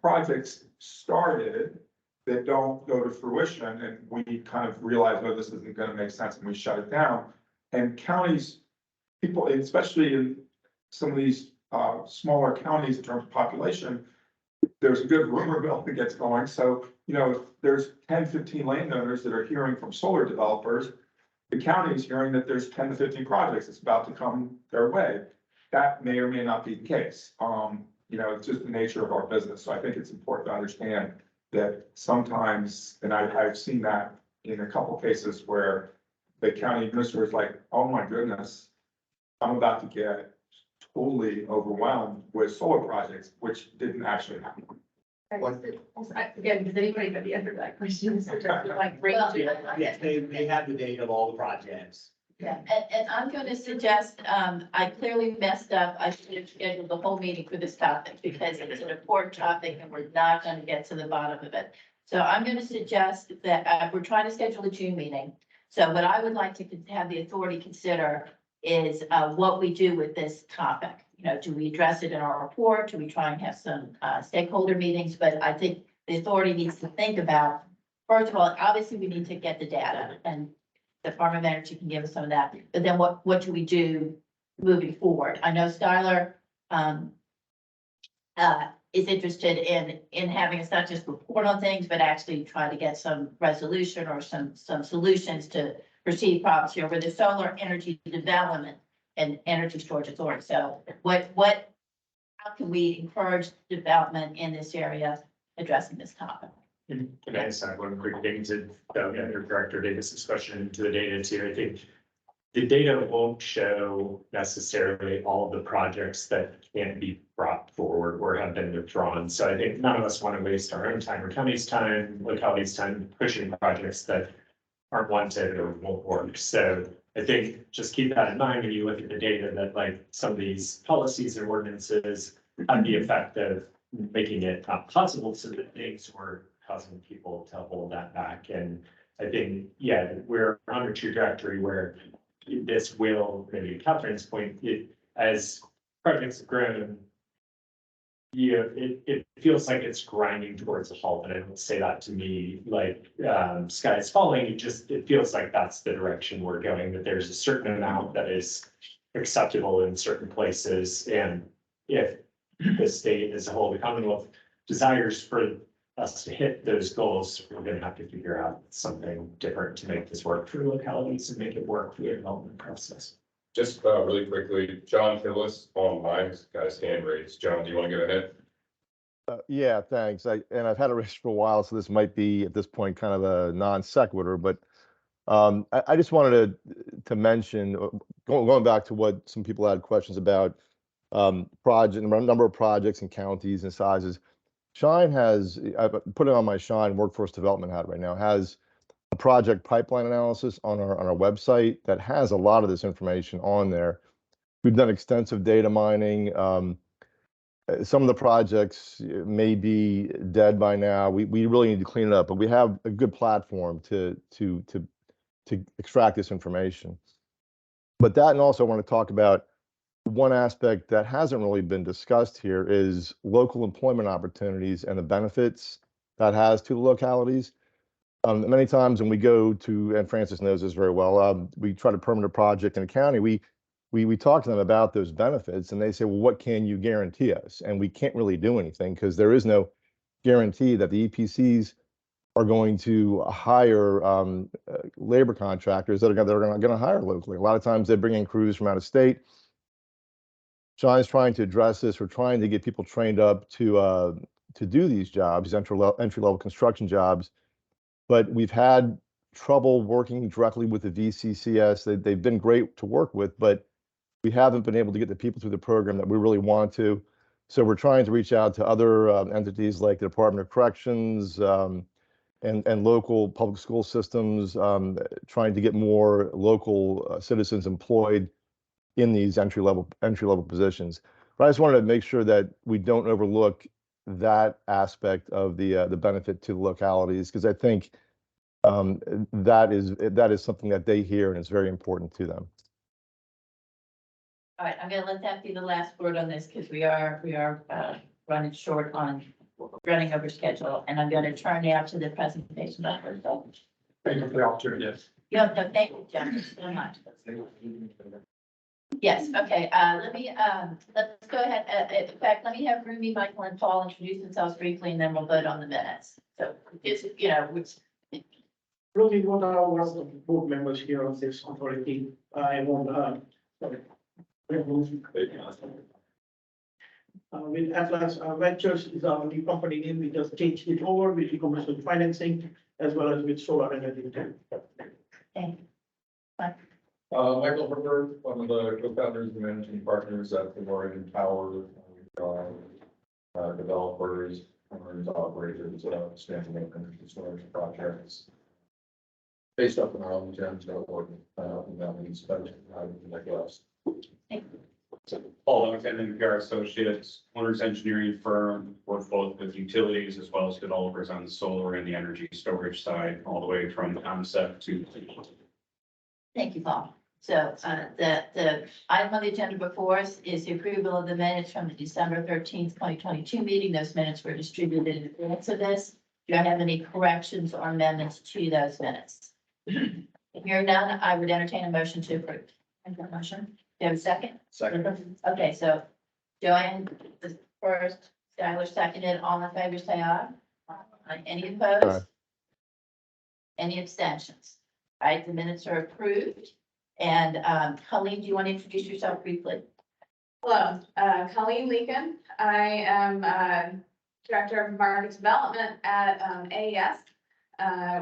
projects started that don't go to fruition, and we kind of realize, oh, this isn't going to make sense, and we shut it down. And counties, people, especially in some of these smaller counties in terms of population, there's a good rumor mill that gets going. So, you know, if there's 10, 15 landowners that are hearing from solar developers, the county is hearing that there's 10 to 15 projects that's about to come their way. That may or may not be the case. You know, it's just the nature of our business. So I think it's important to understand that sometimes, and I've seen that in a couple cases where the county administrator is like, oh my goodness, I'm about to get totally overwhelmed with solar projects, which didn't actually happen. Again, does anybody have the answer to that question? So just like range it. Yes, they have the date of all the projects. Yeah, and I'm going to suggest, I clearly messed up. I should have scheduled the whole meeting for this topic because it's an important topic and we're not going to get to the bottom of it. So I'm going to suggest that we're trying to schedule a June meeting. So what I would like to have the authority consider is what we do with this topic. You know, do we address it in our report? Do we try and have some stakeholder meetings? But I think the authority needs to think about, first of all, obviously we need to get the data, and the Department of Energy can give us some of that. But then what do we do moving forward? I know Skylar is interested in having us not just report on things, but actually try to get some resolution or some solutions to perceived problems here with the solar energy development and energy storage authority. So how can we encourage development in this area addressing this topic? Can I just add one quick thing to Director Davis's question into the data too? I think the data won't show necessarily all of the projects that can't be brought forward or have been withdrawn. So I think none of us want to waste our own time or county's time, locality's time pushing projects that aren't wanted or won't work. So I think just keep that in mind when you look at the data that like some of these policies and ordinances have the effect of making it not possible to submit things or causing people to hold that back. And I think, yeah, we're on a trajectory where this will, maybe to Catherine's point, as projects have grown, it feels like it's grinding towards a halt. And I don't say that to me like sky's falling. It feels like that's the direction we're going, that there's a certain amount that is acceptable in certain places. And if the state as a whole, the Commonwealth desires for us to hit those goals, we're going to have to figure out something different to make this work for localities and make it work for the development process. Just really quickly, John Hillis online, has got his hand raised. John, do you want to go ahead? Yeah, thanks. I've had it raised for a while, so this might be at this point kind of a non sequitur, but I just wanted to mention, going back to what some people had questions about, number of projects and counties and sizes. Shine has, I put it on my Shine workforce development hat right now, has a project pipeline analysis on our website that has a lot of this information on there. We've done extensive data mining. Some of the projects may be dead by now. We really need to clean it up, but we have a good platform to extract this information. But that, and also I want to talk about one aspect that hasn't really been discussed here is local employment opportunities and the benefits that has to the localities. Many times when we go to, and Francis knows this very well, we try to permit a project in a county, we talk to them about those benefits and they say, well, what can you guarantee us? And we can't really do anything because there is no guarantee that the EPCs are going to hire labor contractors that are going to hire locally. A lot of times they bring in crews from out of state. Shine's trying to address this. We're trying to get people trained up to do these jobs, entry-level construction jobs. But we've had trouble working directly with the VCCS. They've been great to work with, but we haven't been able to get the people through the program that we really want to. So we're trying to reach out to other entities like the Department of Corrections and local public school systems, trying to get more local citizens employed in these entry level positions. But I just wanted to make sure that we don't overlook that aspect of the benefit to the localities, because I think that is something that they hear and it's very important to them. All right, I'm gonna let that be the last word on this because we are running short on running over schedule, and I'm gonna turn now to the presentation. Thank you for the opportunity. Yes. Yeah, no, thank you, John, so much. Yes, okay, let's go ahead, in fact, let me have Rumi, Michael, and Paul introduce themselves briefly, and then we'll vote on the minutes. So, it's, which, Really, what are one of the board members here of this authority? I want, sorry. With Atlas Ventures is our new company name. We just changed it over with the commercial financing as well as with solar energy. thank you. Michael Herbert, one of the co-founders and managing partners at the Oregon Power, developers, owners, operators, standalone energy storage projects. Based up in Arlington, Oregon, and that means better, like us. Paul Duncan and PR Associates, owner's engineering firm, work both with utilities as well as developers on the solar and the energy storage side, all the way from concept to. Thank you, Paul. So, the item on the agenda before us is the approval of the minutes from the December 13th, 2022 meeting. Those minutes were distributed in advance of this. Do I have any corrections or amendments to those minutes? Hearing none, I would entertain a motion to approve. Make that motion. Do you have a second? Second. Okay, so Joanne, the first, Skylar seconded, all in favor, say aye. Any opposed? Aye. Any abstentions? All right, the minutes are approved. And, Colleen, do you want to introduce yourself briefly? Hello, Colleen Leakin. I am Director of Market Development at AES,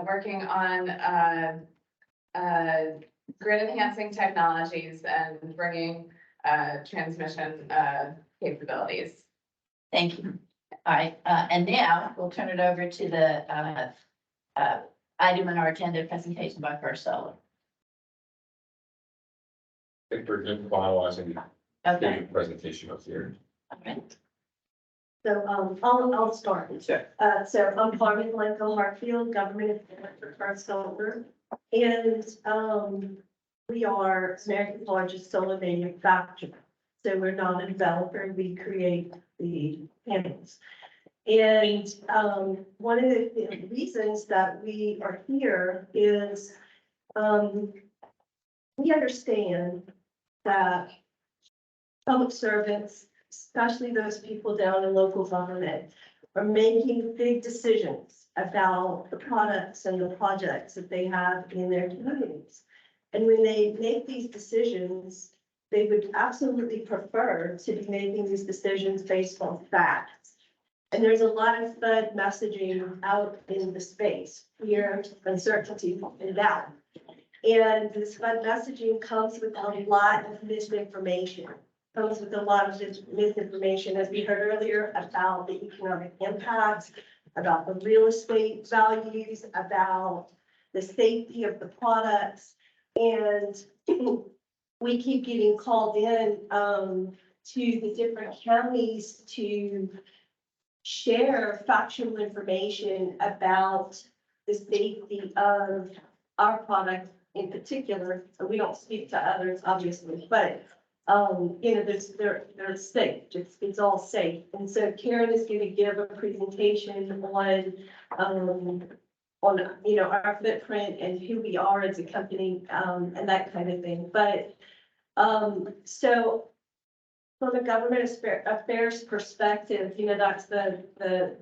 working on grid enhancing technologies and bringing transmission capabilities. Thank you. All right, and now we'll turn it over to the item on our agenda, presentation by First Solar. I think we're good finalizing Okay. the presentation up here. All right. So, I'll start. Sure. So I'm Carmen Blanco Hartfield, Government Affairs for First Solar. And, we are America's largest solar manufacturer. So we're not a developer, we create the panels. And, one of the reasons that we are here is, we understand that public servants, especially those people down in local government, are making big decisions about the products and the projects that they have in their communities. And when they make these decisions, they would absolutely prefer to be making these decisions based on facts. And there's a lot of FUD messaging out in the space, fear, uncertainty, and doubt. And this FUD messaging comes with a lot of misinformation. Comes with a lot of misinformation, as we heard earlier, about the economic impacts, about the real estate values, about the safety of the products. And we keep getting called in to the different counties to share factual information about the safety of our product in particular. So we don't speak to others, obviously, but they're safe. It's all safe. And so Karen is going to give a presentation on our footprint and who we are as a company, and that kind of thing. But, so from a government affairs perspective, that's the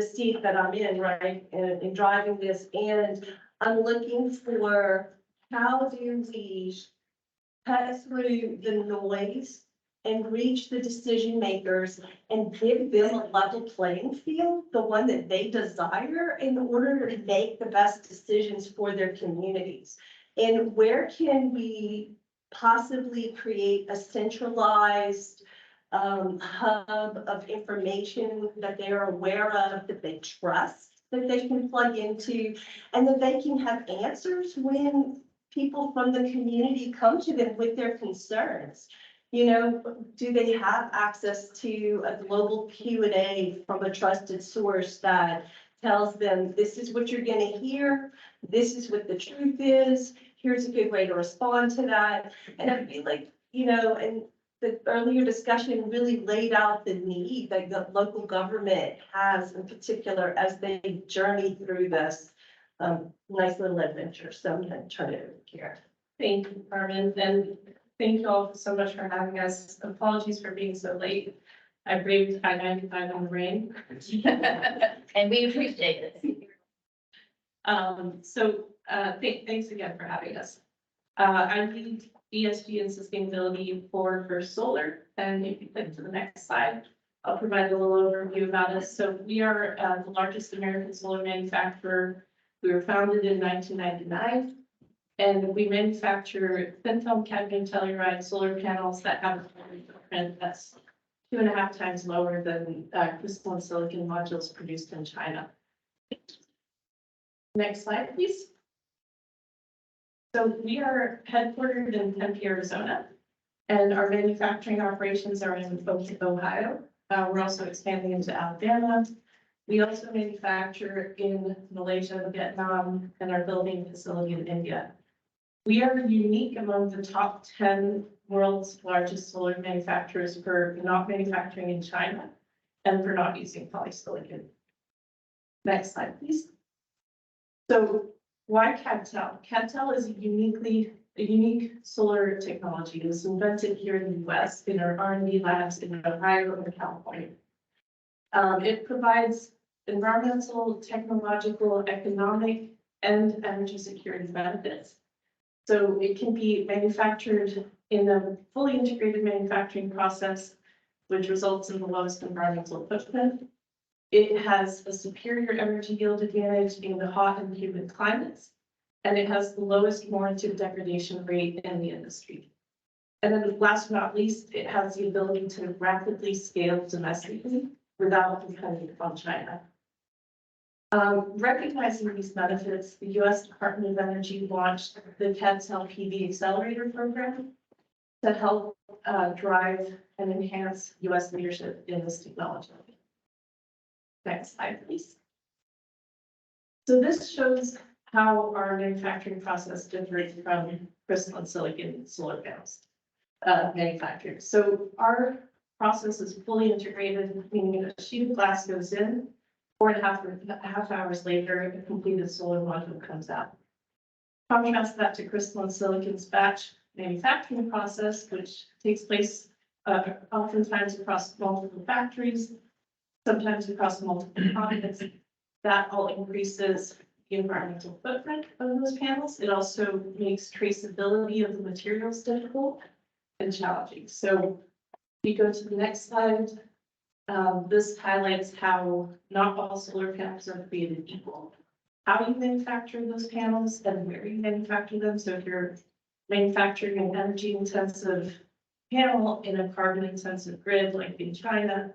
seat that I'm in, right, in driving this. And I'm looking for how do we cut through the noise and reach the decision makers and give them a level playing field, the one that they desire, in order to make the best decisions for their communities. And where can we possibly create a centralized hub of information that they're aware of, that they trust, that they can plug into, and that they can have answers when people from the community come to them with their concerns. Do they have access to a global Q&A from a trusted source that tells them, this is what you're gonna hear, this is what the truth is, here's a good way to respond to that. And I feel like, and the earlier discussion really laid out the need that the local government has in particular as they journey through this. nice little adventure. So I'm gonna turn it over to Kara. Thank you, Carmen, and thank you all so much for having us. Apologies for being so late. I braved I-95 on the rain. And we appreciate it. Thanks again for having us. I lead ESG and sustainability for First Solar, and if you click to the next slide, I'll provide a little overview about us. So we are the largest American solar manufacturer. We were founded in 1999, and we manufacture thin film cadmium telluride solar panels that have a carbon footprint that's 2.5 times lower than crystalline silicon modules produced in China. Next slide, please. So we are headquartered in Tempe, Arizona, and our manufacturing operations are in Ohio. We're also expanding into Alabama. We also manufacture in Malaysia, Vietnam, and our building facility in India. We are unique among the top 10 world's largest solar manufacturers for not manufacturing in China and for not using polysilicon. Next slide, please. So why CadTel? CadTel is a unique solar technology. It was invented here in the US in our R&D labs in Ohio and California. It provides environmental, technological, economic, and energy security benefits. So it can be manufactured in a fully integrated manufacturing process, which results in the lowest environmental footprint. It has a superior energy yield advantage in the hot and humid climates, and it has the lowest warranted degradation rate in the industry. And then last but not least, it has the ability to rapidly scale domestically without depending upon China. Recognizing these benefits, the U.S. Department of Energy launched the CadTel PV Accelerator Program to help drive and enhance U.S. leadership in this technology. Next slide, please. So this shows how our manufacturing process differs from crystalline silicon solar panels manufactured. So our process is fully integrated, meaning a sheet of glass goes in, 4.5 hours later, a completed solar module comes out. Contrast that to crystalline silicon's batch manufacturing process, which takes place oftentimes across multiple factories, sometimes across multiple continents. That all increases the environmental footprint of those panels. It also makes traceability of the materials difficult and challenging. So if you go to the next slide, this highlights how not all solar panels are created equal. How you manufacture those panels and where you manufacture them. So if you're manufacturing an energy intensive panel in a carbon intensive grid like in China,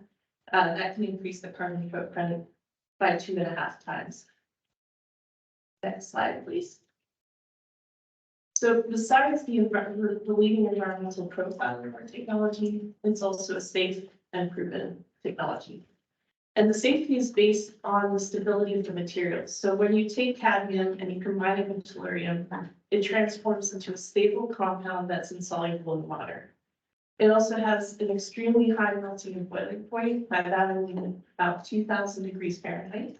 that can increase the carbon footprint by 2.5 times. Next slide, please. So besides the leading environmental profile of our technology, it's also a safe and proven technology. And the safety is based on the stability of the materials. So when you take cadmium and you combine it with tellurium, it transforms into a stable compound that's insoluble in water. It also has an extremely high melting and boiling point, by that I mean about 2000 degrees Fahrenheit.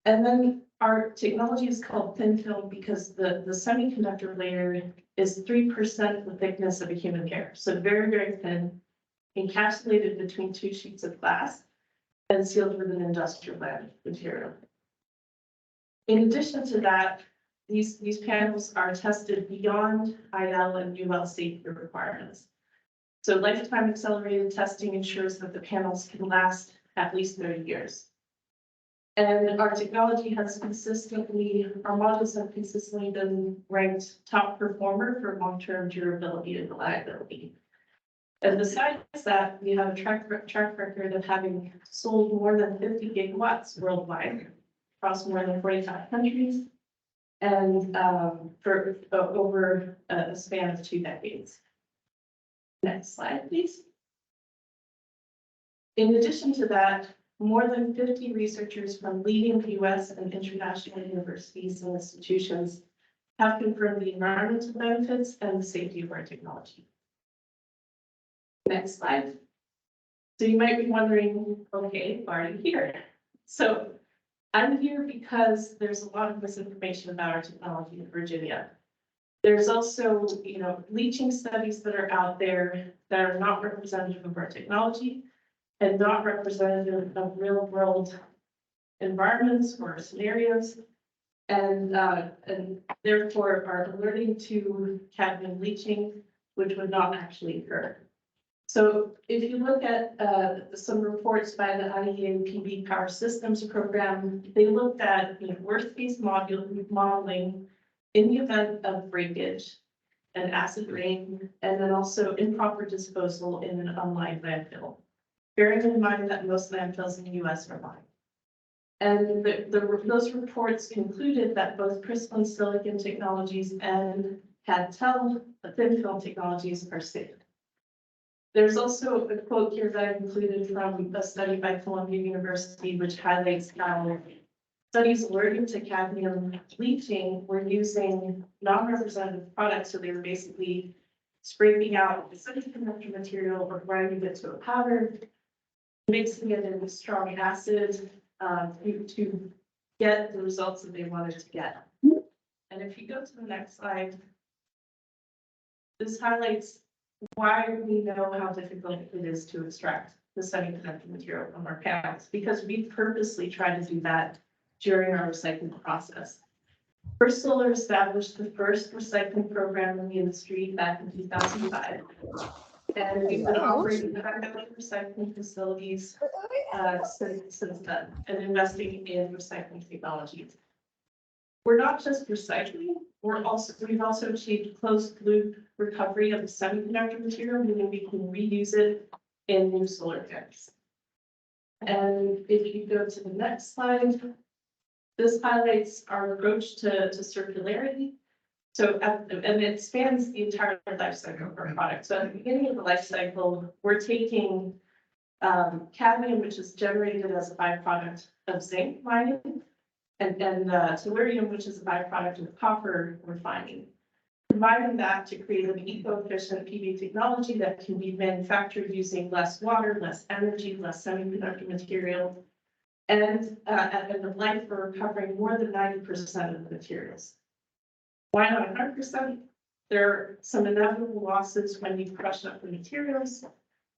And then our technology is called thin film because the semiconductor layer is 3% the thickness of a human hair. So very, very thin, encapsulated between 2 sheets of glass and sealed with an industrial material. In addition to that, these panels are tested beyond IL and UL safety requirements. So lifetime accelerated testing ensures that the panels can last at least 30 years. And our technology has our modules have consistently been ranked top performer for long-term durability and reliability. And besides that, we have a track record of having sold more than 50 gigawatts worldwide across more than 45 countries and for over a span of 2 decades. Next slide, please. In addition to that, more than 50 researchers from leading US and international universities and institutions have confirmed the environmental benefits and the safety of our technology. Next slide. So you might be wondering, okay, why are you here? So I'm here because there's a lot of misinformation about our technology in Virginia. There's also, leaching studies that are out there that are not representative of our technology and not representative of real world environments or scenarios. And therefore are alerting to cadmium leaching, which would not actually occur. So if you look at some reports by the IEA PV Power Systems Program, they looked at worst case modeling in the event of breakage and acid rain, and then also improper disposal in an unlined landfill. Bearing in mind that most landfills in the US are lined. And those reports concluded that both crystalline silicon technologies and CadTel thin film technologies are safe. There's also a quote here that I included from a study by Columbia University, which highlights how studies alerting to cadmium leaching were using non-representative products. So they were basically scraping out the semiconductor material or grinding it to a powder, mixing it in with strong acid to get the results that they wanted to get. And if you go to the next slide, this highlights why we know how difficult it is to extract the semiconductor material from our panels, because we purposely try to do that during our recycling process. First Solar established the first recycling program in the industry back in 2005. And we've been operating recycling facilities since then and investing in recycling technologies. We're not just recycling, we've also achieved closed loop recovery of the semiconductor material, meaning we can reuse it in new solar panels. And if you go to the next slide, this highlights our approach to circularity. So, and it spans the entire life cycle of our product. So at the beginning of the life cycle, we're taking cadmium, which is generated as a byproduct of zinc mining, and tellurium, which is a byproduct of copper refining. Combining that to create an eco-efficient PV technology that can be manufactured using less water, less energy, less semiconductor material. And at the end of life, we're recovering more than 90% of the materials. Why not 100%? There are some inevitable losses when you crush up the materials.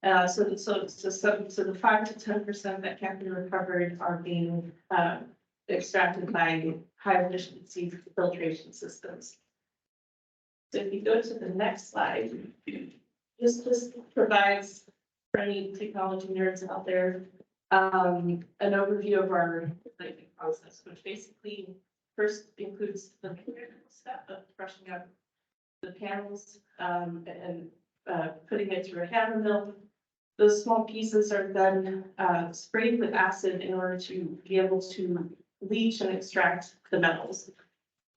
So the 5 to 10% that can't be recovered are being extracted by high efficiency filtration systems. So if you go to the next slide, this provides for any technology nerds out there an overview of our recycling process, which basically first includes the step of crushing up the panels and putting it through a hammer mill. Those small pieces are then sprayed with acid in order to be able to leach and extract the metals.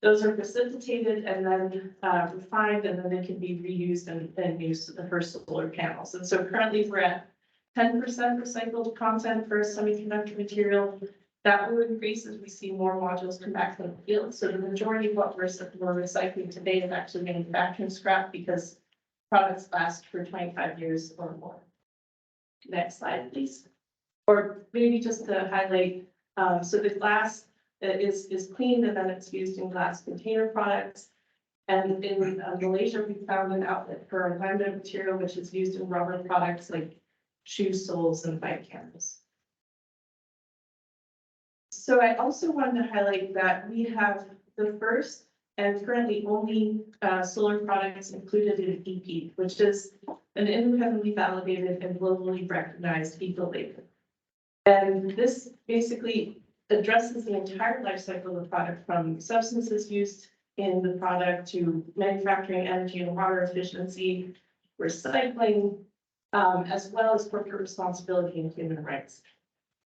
Those are precipitated and then refined, and then they can be reused and used for solar panels. And so currently we're at 10% recycled content for semiconductor material. That will increase as we see more modules come back from the field. So the majority of what we're recycling today is actually manufacturing scrap because products last for 25 years or more. Next slide, please. Or maybe just to highlight, so the glass is cleaned and then it's used in glass container products. And in Malaysia, we found an outlet for laminate material, which is used in rubber products like shoe soles and bike handles. So I also wanted to highlight that we have the first and currently only solar products included in EP, which is an independently validated and globally recognized eco label. And this basically addresses the entire life cycle of the product, from substances used in the product to manufacturing, energy and water efficiency, recycling, as well as corporate responsibility and human rights.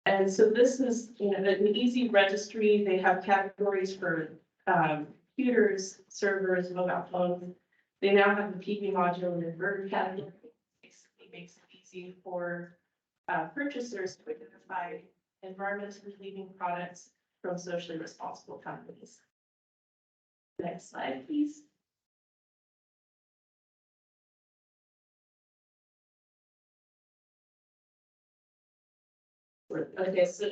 And so this is an easy registry. They have categories for computers, servers, mobile phones. They now have the PV module and inverter category. Basically makes it easy for purchasers to identify environmentally leading products from socially responsible companies. Next slide, please. Okay, so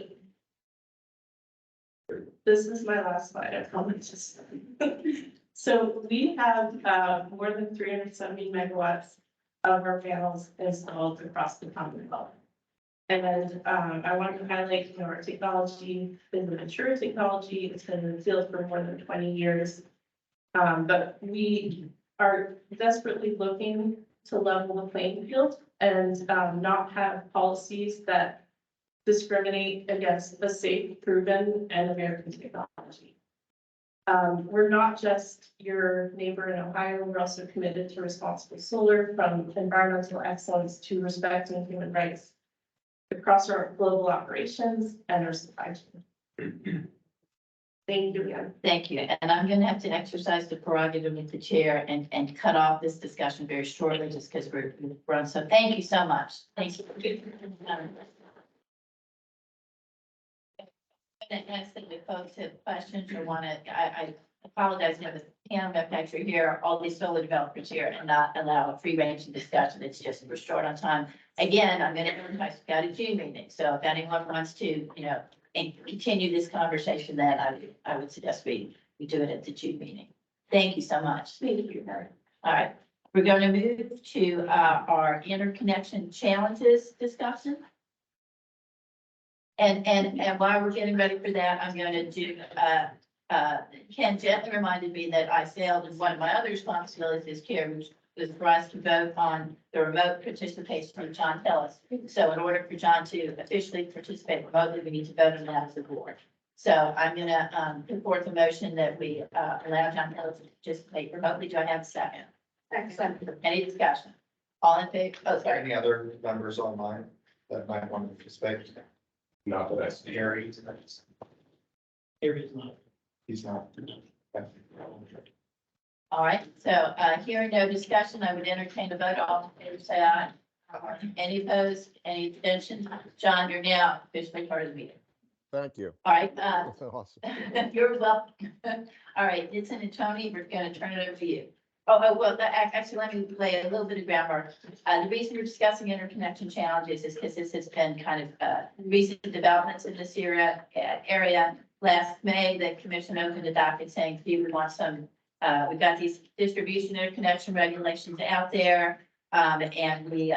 This is my last slide, I promise. So we have, more than 370 megawatts of our panels installed across the Commonwealth. And, I want to highlight, you know, our technology is a mature technology. It's been in the field for more than 20 years. But we are desperately looking to level the playing field and, not have policies that discriminate against a safe, proven, and American technology. We're not just your neighbor in Ohio, we're also committed to responsible solar, from environmental excellence to respecting human rights across our global operations and our supply chain. Thank you again. Thank you. And I'm going to have to exercise the prerogative of the chair and cut off this discussion very shortly, just because we're run. So thank you so much. Thank you. And ask that if folks have questions or want to, I apologize, you know, the panel manufacturer here, all these solar developers here, and not allow a free range of discussion. It's just we're short on time. Again, I'm going to invite you to a June meeting. So if anyone wants to, you know, and continue this conversation, then I would suggest we do it at the June meeting. Thank you so much. Thank you. All right, we're going to move to our interconnection challenges discussion. And while we're getting ready for that, I'm going to do, Ken gently reminded me that I failed in one of my other responsibilities as chair, which was for us to vote on the remote participation of John Tellis. So in order for John to officially participate remotely, we need to vote on that as a board. So I'm going to put forth a motion that we allow John Tellis to participate remotely. Do I have a second? Second. Any discussion? All in favor? Oh, sorry. Any other members online that might want to participate? Not that that's Harry. Areas not. He's not. All right, so hearing no discussion, I would entertain a vote. All in favor, say aye. Any opposed, any abstentions? John, you're now officially part of the meeting. Thank you. All right, Awesome. you're welcome. All right, Vincent and Tony, we're going to turn it over to you. Well, actually, let me lay a little bit of groundwork. The reason we're discussing interconnection challenges is because this has been kind of recent developments in this area. Last May, the commission opened a docket saying, "Gee, we want some, we've got these distribution interconnection regulations out there. And we,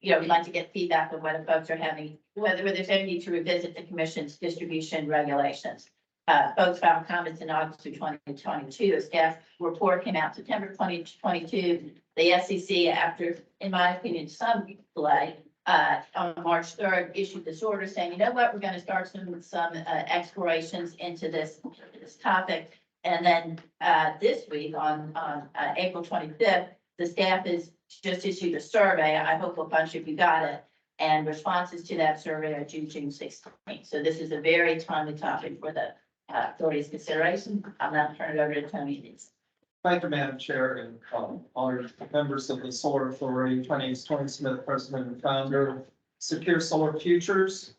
you know, we'd like to get feedback on whether folks are having, whether there's any need to revisit the commission's distribution regulations." Folks filed comments in August of 2022. A staff report came out September 2022. The SEC, after, in my opinion, some delay, on March 3rd, issued this order saying, you know what, we're going to start some explorations into this topic. And then this week on April 25th, the staff has just issued a survey. I hope a bunch of you got it. And responses to that survey are due June 16th. So this is a very timely topic for the authority's consideration. I'll now turn it over to Tony. Thank you, Madam Chair, and honored members of the Solar Authority. My name is Tony Smith, President and Founder of Secure Solar Futures.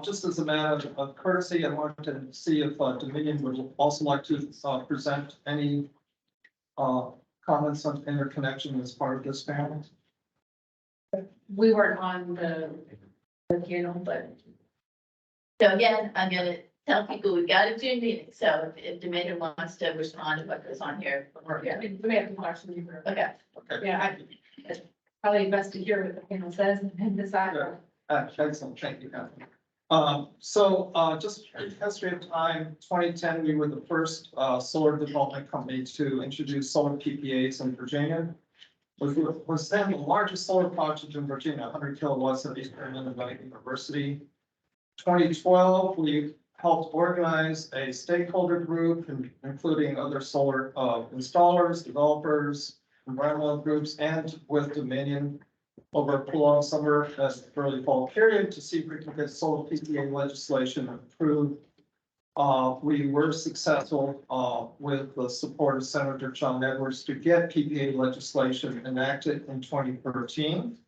Just as a matter of courtesy, I wanted to see if Dominion would also like to present any comments on interconnection as part of this panel. We weren't on the panel, but. So again, I'm going to tell people we've got a June meeting. So if Dominion wants to respond to what goes on here. Yeah, we have a question. Okay. Yeah, it's probably best to hear what the panel says and decide. Excellent, thank you, Catherine. Just in history of time, 2010, we were the first solar development company to introduce solar PPAs in Virginia. Was then the largest solar project in Virginia, 100 kilowatts at Eastern Illinois University. 2012, we helped organize a stakeholder group, including other solar installers, developers, environmental groups, and with Dominion over a prolonged summer and early fall period to see if we can get solar PPA legislation approved. We were successful with the support of Senator John Edwards to get PPA legislation enacted in 2013.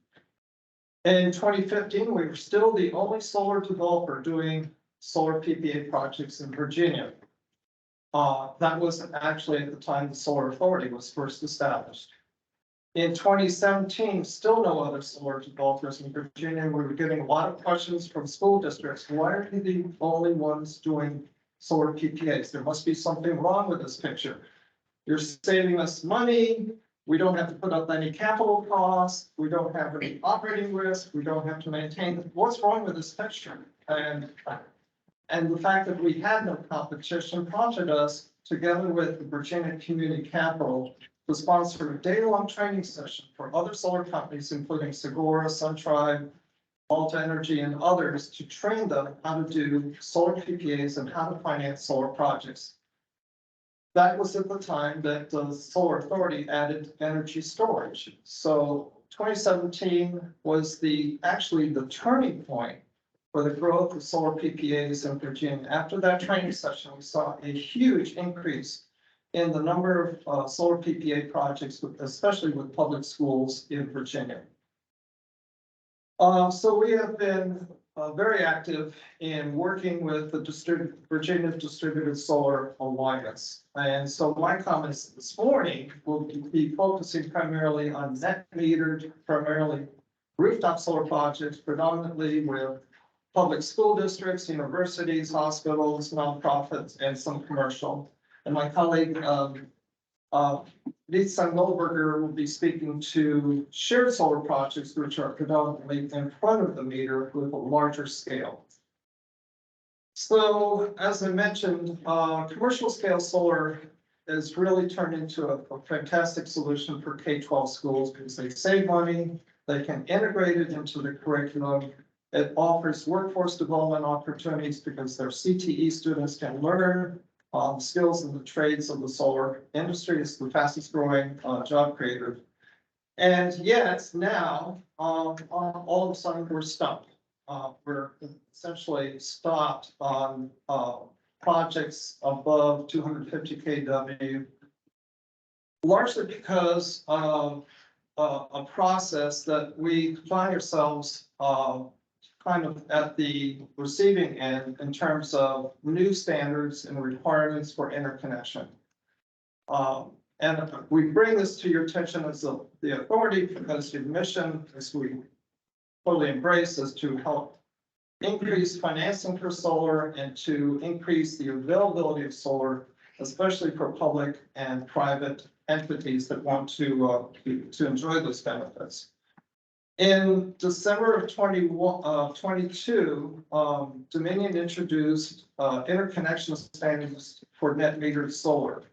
In 2015, we were still the only solar developer doing solar PPA projects in Virginia. That wasn't actually at the time the Solar Authority was first established. In 2017, still no other solar developers in Virginia. We were getting a lot of questions from school districts. Why are you the only ones doing solar PPAs. There must be something wrong with this picture. You're saving us money. We don't have to put up any capital costs. We don't have any operating risk. We don't have to maintain. What's wrong with this picture? And the fact that we had no competition prompted us, together with the Virginia Community Capital, to sponsor a day-long training session for other solar companies, including Segura, SunTribe, Alta Energy, and others, to train them how to do solar PPAs and how to finance solar projects. That was at the time that the Solar Authority added energy storage. So 2017 was actually the turning point for the growth of solar PPAs in Virginia. After that training session, we saw a huge increase in the number of solar PPA projects, especially with public schools in Virginia. So we have been very active in working with the Virginia Distributed Solar Alliance. And so my comments this morning will be focusing primarily on net metered, primarily rooftop solar projects, predominantly with public school districts, universities, hospitals, nonprofits, and some commercial. And my colleague, Lisa Goldberger, will be speaking to shared solar projects, which are predominantly in front of the meter with a larger scale. So, as I mentioned, commercial scale solar has really turned into a fantastic solution for K-12 schools because they save money, they can integrate it into the curriculum. It offers workforce development opportunities because their CTE students can learn skills in the trades of the solar industry. Is the fastest growing job creator. And yet now, all of a sudden we're stumped. We're essentially stopped on projects above 250 kW, largely because of a process that we find ourselves kind of at the receiving end in terms of new standards and requirements for interconnection. And we bring this to your attention as the authority because the mission, as we fully embrace, is to help increase financing for solar and to increase the availability of solar, especially for public and private entities that want to enjoy those benefits. In December of 22, Dominion introduced interconnection standards for net metered solar.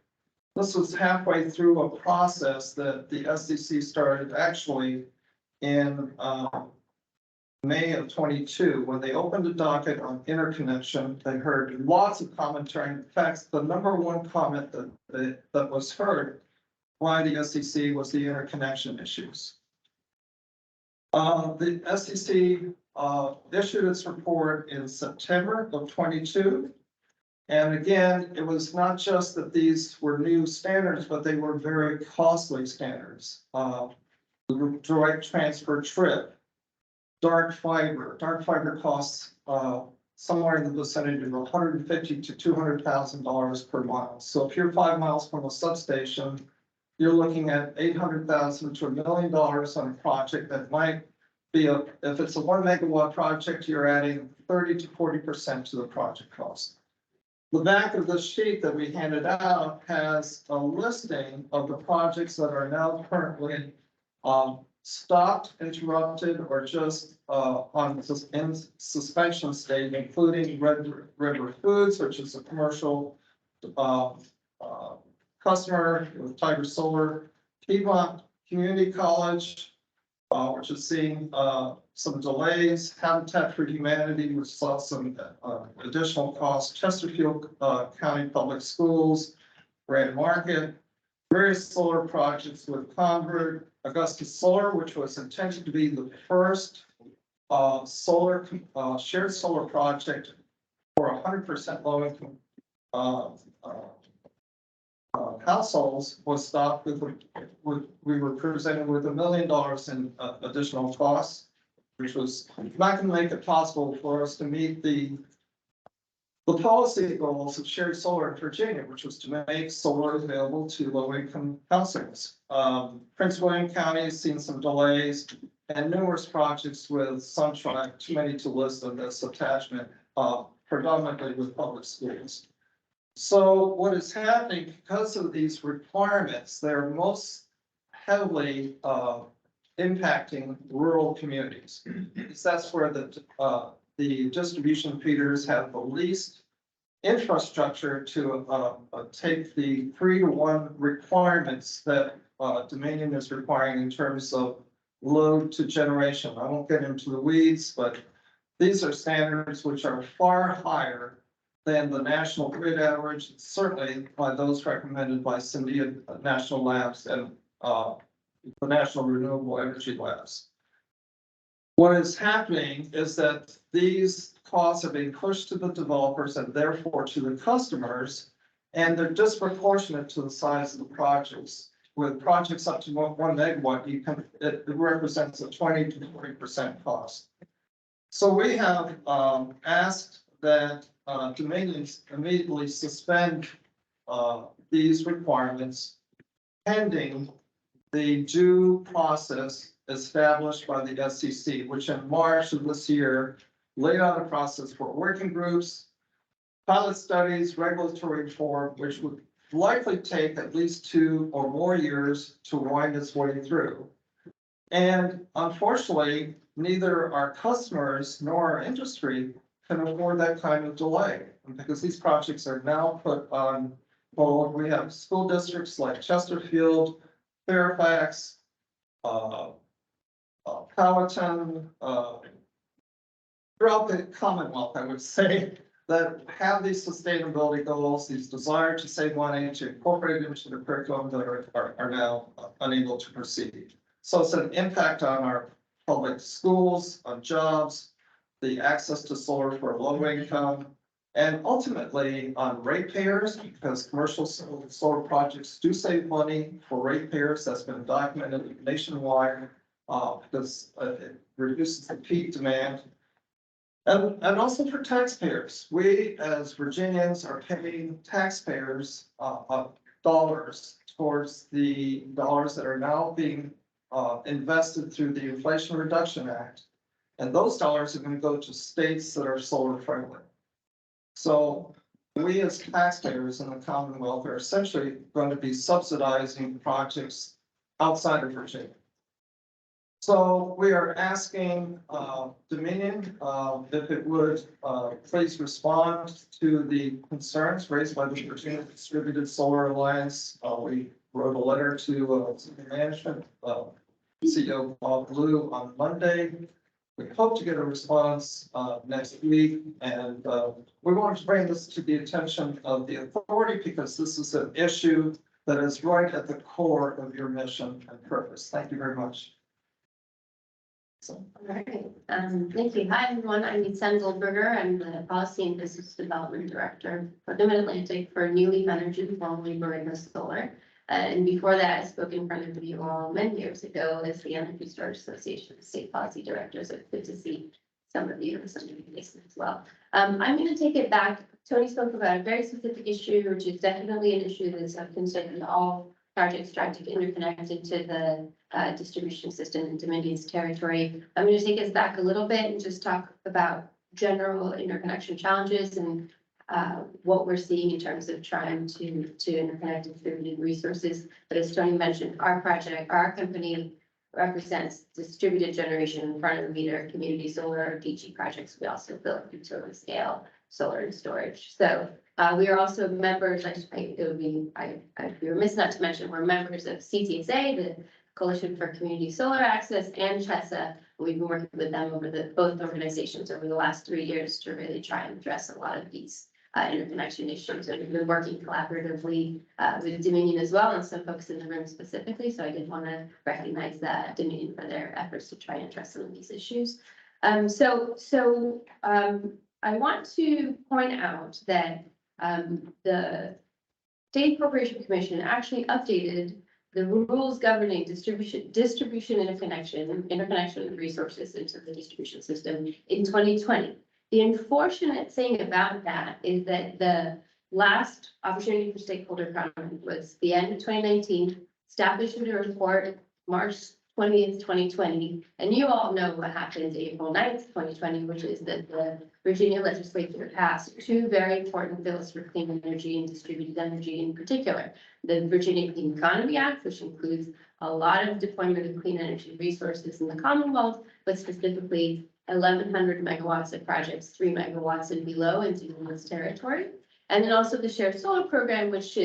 This was halfway through a process that the SEC started actually in May of 22. When they opened a docket on interconnection, they heard lots of commentary. In fact, the number one comment that was heard by the SEC was the interconnection issues. The SEC issued its report in September of 22. And again, it was not just that these were new standards, but they were very costly standards. The direct transfer trip, dark fiber costs somewhere in the vicinity of $150,000 to $200,000 per mile. So if you're 5 miles from a substation, you're looking at $800,000 to $1 million on a project that might be if it's a 1 megawatt project, you're adding 30 to 40% to the project cost. The back of the sheet that we handed out has a listing of the projects that are now currently stopped, interrupted, or just in suspension state, including Red River Foods, which is a commercial customer with Tiger Solar, Piedmont Community College, which is seeing some delays, Habitat for Humanity, which saw some additional costs, Chesterfield County Public Schools, Grand Market, various solar projects with Convert, Augusta Solar, which was intended to be the first shared solar project for 100% low income households, was stopped we were presented with $1 million in additional costs, which was not going to make it possible for us to meet the policy goals of shared solar in Virginia, which was to make solar available to low-income households. Prince William County has seen some delays and numerous projects with SunTribe, too many to list on this attachment, predominantly with public schools. So what is happening because of these requirements, they're most heavily impacting rural communities. Because that's where the distribution feeders have the least infrastructure to take the 3-to-1 requirements that Dominion is requiring in terms of load to generation. I won't get into the weeds, but these are standards which are far higher than the national grid average, certainly by those recommended by Cyndia National Labs and the National Renewable Energy Labs. What is happening is that these costs are being pushed to the developers and therefore to the customers, and they're disproportionate to the size of the projects. With projects up to 1 megawatt, it represents a 20 to 40% cost. So we have asked that Dominion immediately suspend these requirements pending the due process established by the SEC, which in March of this year laid out a process for working groups, pilot studies, regulatory reform, which would likely take at least 2 or more years to wind its way through. And unfortunately, neither our customers nor our industry can afford that kind of delay, because these projects are now put on hold. We have school districts like Chesterfield, Fairfax, Powhatan, throughout the Commonwealth, I would say, that have these sustainability goals, these desire to save money, to incorporate it into the curriculum, that are now unable to proceed. So it's an impact on our public schools, on jobs, the access to solar for low income, and ultimately on ratepayers, because commercial solar projects do save money for ratepayers. That's been documented nationwide, because it reduces the peak demand. And also for taxpayers. We as Virginians are paying taxpayers dollars towards the dollars that are now being invested through the Inflation Reduction Act. And those dollars are going to go to states that are solar friendly. So we as taxpayers in the Commonwealth are essentially going to be subsidizing projects outside of Virginia. So we are asking Dominion if it would please respond to the concerns raised by the Virginia Distributed Solar Alliance. We wrote a letter to senior management, CEO Bob Blue on Monday. We hope to get a response next week, and we wanted to bring this to the attention of the authority because this is an issue that is right at the core of your mission and purpose. Thank you very much. All right, thank you. Hi, everyone. I'm Lisa Goldberger. I'm the Policy and Business Development Director for the Mid-Atlantic for New Leaf Energy, formerly Borrego Solar. And before that, I spoke in front of you all many years ago as the Energy Storage Association State Policy Director. So it's good to see some of you and some of you as well. I'm going to take it back. Tony spoke about a very specific issue, which is definitely an issue that's of concern to all projects trying to interconnect into the distribution system in Dominion's territory. I'm going to take us back a little bit and just talk about general interconnection challenges and what we're seeing in terms of trying to interconnect distributed resources. But as Tony mentioned, our company represents distributed generation in front of the meter, community solar, DG projects. We also build utility scale solar and storage. So we are also members, I'd be remiss not to mention, we're members of CTSA, the Coalition for Community Solar Access, and CHESA. We've been working with them both organizations over the last 3 years to really try and address a lot of these interconnection issues. And we've been working collaboratively with Dominion as well, and some folks in the room specifically. So I did want to recognize Dominion for their efforts to try and address some of these issues. I want to point out that the State Corporation Commission actually updated the rules governing distribution interconnection of resources into the distribution system in 2020. The unfortunate thing about that is that the last opportunity for stakeholder comment was the end of 2019. Staff issued a report March 20th, 2020. And you all know what happened April 9th, 2020, which is that the Virginia legislature passed two very important bills for clean energy and distributed energy in particular. The Virginia Clean Economy Act, which includes a lot of deployment of clean energy resources in the Commonwealth, but specifically 1,100 megawatts of projects, 3 megawatts and below in Dominion's territory. And then also the shared solar program, which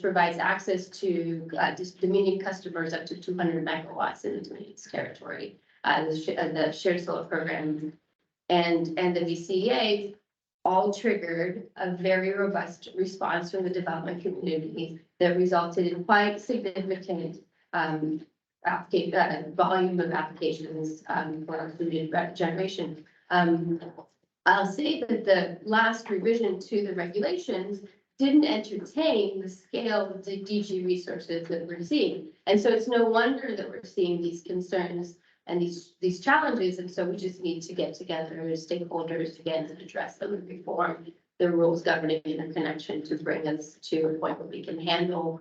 provides access to Dominion customers up to 200 megawatts in the Dominion's territory. The shared solar program and the VCEA all triggered a very robust response from the development community that resulted in quite significant volume of applications for included generation. I'll say that the last revision to the regulations didn't entertain the scale of the DG resources that we're seeing. And so it's no wonder that we're seeing these concerns and these challenges. And so we just need to get together as stakeholders again to address them and reform the rules governing interconnection to bring us to a point where we can handle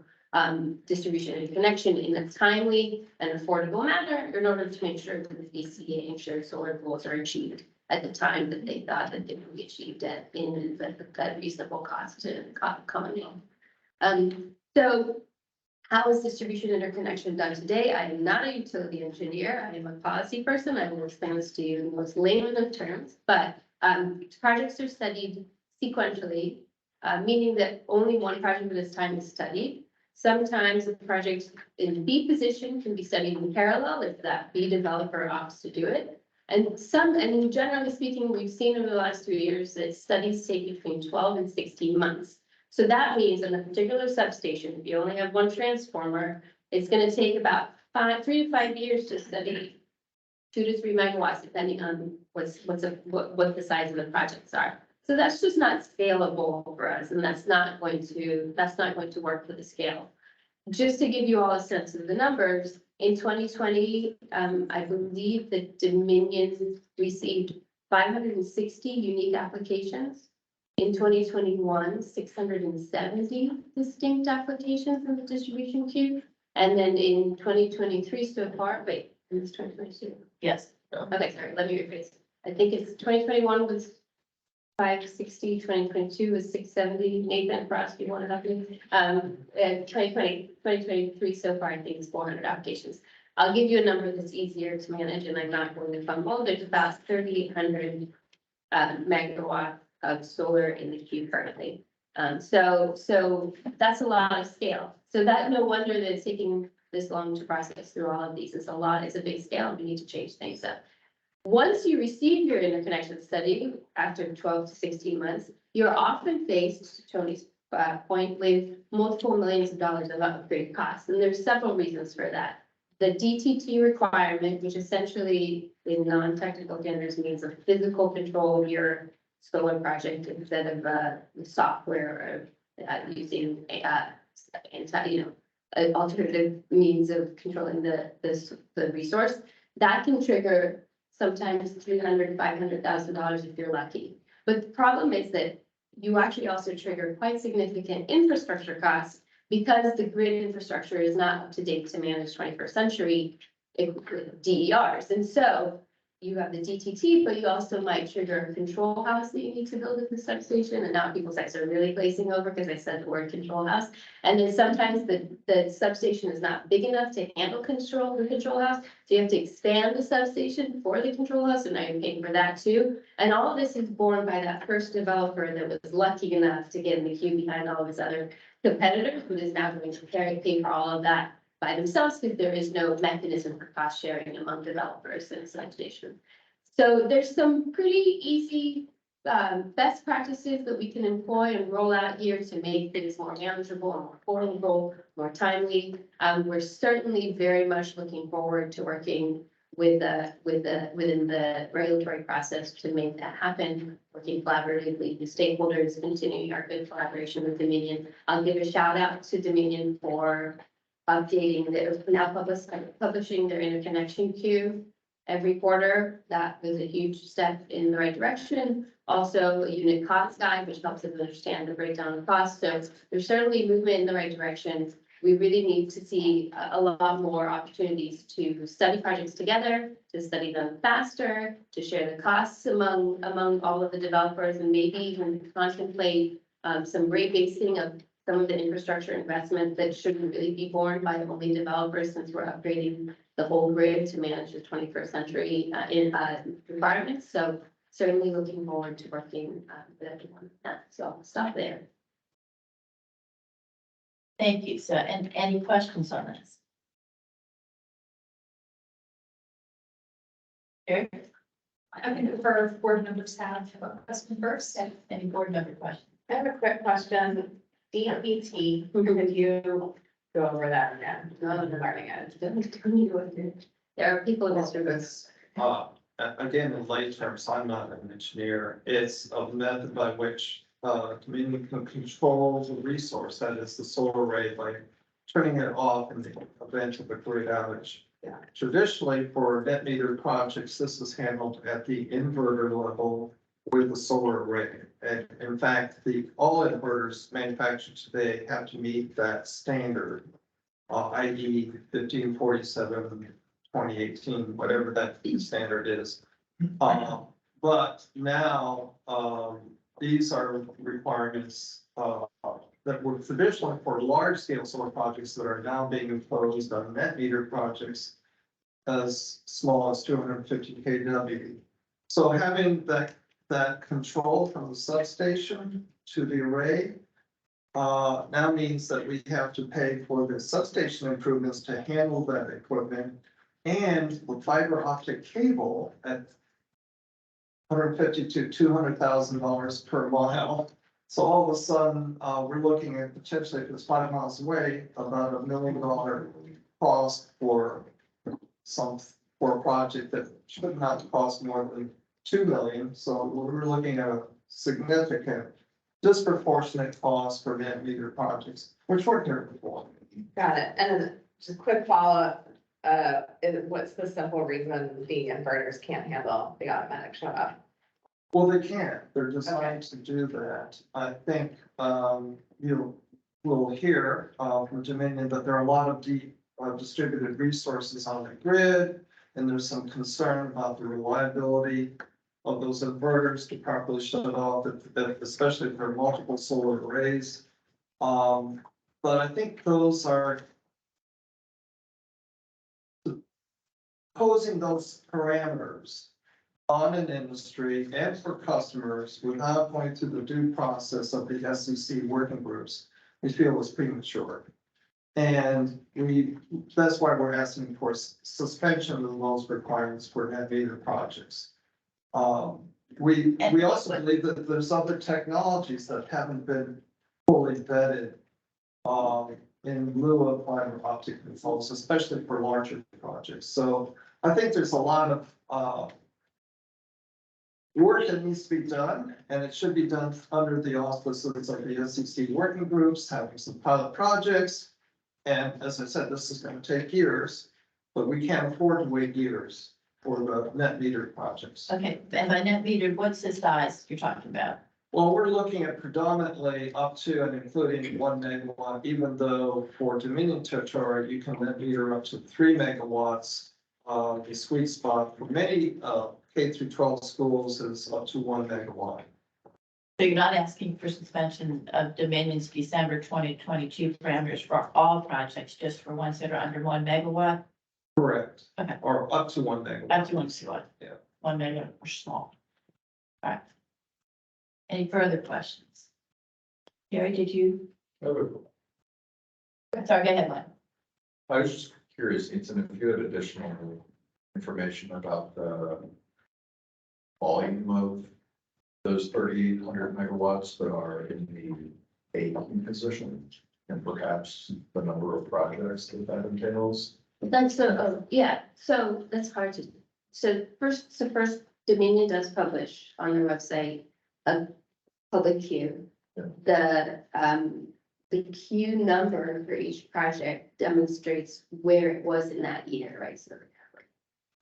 distribution and connection in a timely and affordable manner in order to make sure that the VCEA and shared solar goals are achieved at the time that they thought that they would be achieved at in a reasonable cost to coming in. So how is distribution interconnection done today? I am not a utility engineer. I am a policy person. I will explain this to you in the most layman of terms, but projects are studied sequentially, meaning that only one project at a time is studied. Sometimes the project in B position can be studied in parallel if that B developer opts to do it. And generally speaking, we've seen over the last 3 years that studies take between 12 and 16 months. So that means in a particular substation, if you only have one transformer, it's going to take about 3 to 5 years to study 2 to 3 megawatts, depending on what the size of the projects are. So that's just not scalable for us, and that's not going to work for the scale. Just to give you all a sense of the numbers, in 2020, I believe that Dominion received 560 unique applications. In 2021, 670 distinct applications in the distribution queue. And then in 2023 so far, wait, it's 2022. Yes. Okay, sorry, let me rephrase. I think it's 2021 was 560, 2022 was 670, Nathan Frost, you want to help me? 2023 so far, I think is 400 applications. I'll give you a number that's easier to manage and I'm not going to fumble. There's about 3,800 megawatts of solar in the queue currently. So that's a lot of scale. So that no wonder that it's taking this long to process through all of these. It's a big scale and we need to change things up. Once you receive your interconnection study after 12 to 16 months, you're often faced, to Tony's point, with multiple millions of dollars of upgrade costs. And there's several reasons for that. The DTT requirement, which essentially in non-technical standards means a physical control of your solar project instead of software or using alternative means of controlling the resource, that can trigger sometimes $300,000 to $500,000 if you're lucky. But the problem is that you actually also trigger quite significant infrastructure costs because the grid infrastructure is not up to date to manage 21st century DERs. And so you have the DTT, but you also might trigger a control house that you need to build at the substation. And now people's eyes are really glazing over because I said the word control house. And then sometimes the substation is not big enough to handle the control house. So you have to expand the substation for the control house. And now you're paying for that too. And all of this is borne by that first developer that was lucky enough to get in the queue behind all of his other competitors, who is now going to pay for all of that by themselves because there is no mechanism for cost sharing among developers in substation. So there's some pretty easy best practices that we can employ and roll out here to make things more manageable and more affordable, more timely. We're certainly very much looking forward to working within the regulatory process to make that happen, working collaboratively with stakeholders, continuing our good collaboration with Dominion. I'll give a shout out to Dominion for updating publishing their interconnection queue every quarter. That was a huge step in the right direction. Also, a unit cost guide, which helps us understand the breakdown of costs. So there's certainly movement in the right direction. we really need to see a lot more opportunities to study projects together, to study them faster, to share the costs among all of the developers, and maybe even contemplate some rate basing of some of the infrastructure investment that shouldn't really be borne by only developers, since we're upgrading the whole grid to manage the 21st century environment. So certainly looking forward to working with everyone on that. So I'll stop there. Thank you. So, and any questions on this? Eric, I can defer if board members have a question first. any board member questions? I have a quick question. DET, could you go over that again? Learning it. There are people in this room. It's, again, in lay terms, I'm not an engineer. It's a method by which community can control the resource, that is the solar array, by turning it off in the event of a grid outage. Yeah. Traditionally, for net meter projects, this is handled at the inverter level with the solar array. And in fact, all inverters manufactured today have to meet that standard, i.e. 1547/2018, whatever that standard is. But now, these are requirements that were traditionally for large scale solar projects that are now being imposed on net meter projects as small as 250 kW. So having that control from the substation to the array now means that we have to pay for the substation improvements to handle that equipment, and the fiber optic cable at $150,000 to $200,000 per mile. So all of a sudden, we're looking at potentially, if it's 5 miles away, about $1 million cost for a project that should not cost more than $2 million. So we're looking at a significant disproportionate cost for net meter projects, which weren't here before. Got it. And then just a quick follow-up, what's the simple reason the inverters can't handle the automatic shut off? Well, they can. They're designed to do that. I think you will hear from Dominion that there are a lot of distributed resources on the grid, and there's some concern about the reliability of those inverters to properly shut it off, especially if there are multiple solar arrays. But I think those are posing those parameters on an industry and for customers without going through the due process of the SEC working groups, we feel was premature. And that's why we're asking for suspension of those requirements for net meter projects. We also believe that there's other technologies that haven't been fully vetted in lieu of fiber optic controls, especially for larger projects. So I think there's a lot of work that needs to be done, and it should be done under the auspices of the SEC working groups, having some pilot projects. And as I said, this is going to take years, but we can't afford to wait years for the net meter projects. Okay, and by net meter, what's the size you're talking about? Well, we're looking at predominantly up to and including 1 megawatt, even though for Dominion territory, you can net meter up to 3 megawatts. The sweet spot for many K through 12 schools is up to 1 megawatt. So you're not asking for suspension of Dominion's December 2022 parameters for all projects, just for ones that are under 1 megawatt? Correct. Okay. Or up to 1 megawatt. Up to 1 megawatt. Yeah. 1 megawatt or small. All right. Any further questions? Gary, did you? Sorry, go ahead, Mike. I was just curious, Ethan, if you had additional information about the volume of those 3,800 megawatts that are in the A position, and perhaps the number of projects that entails. That's yeah, so that's hard to, first Dominion does publish on their website a public queue. The queue number for each project demonstrates where it was in that year, right? So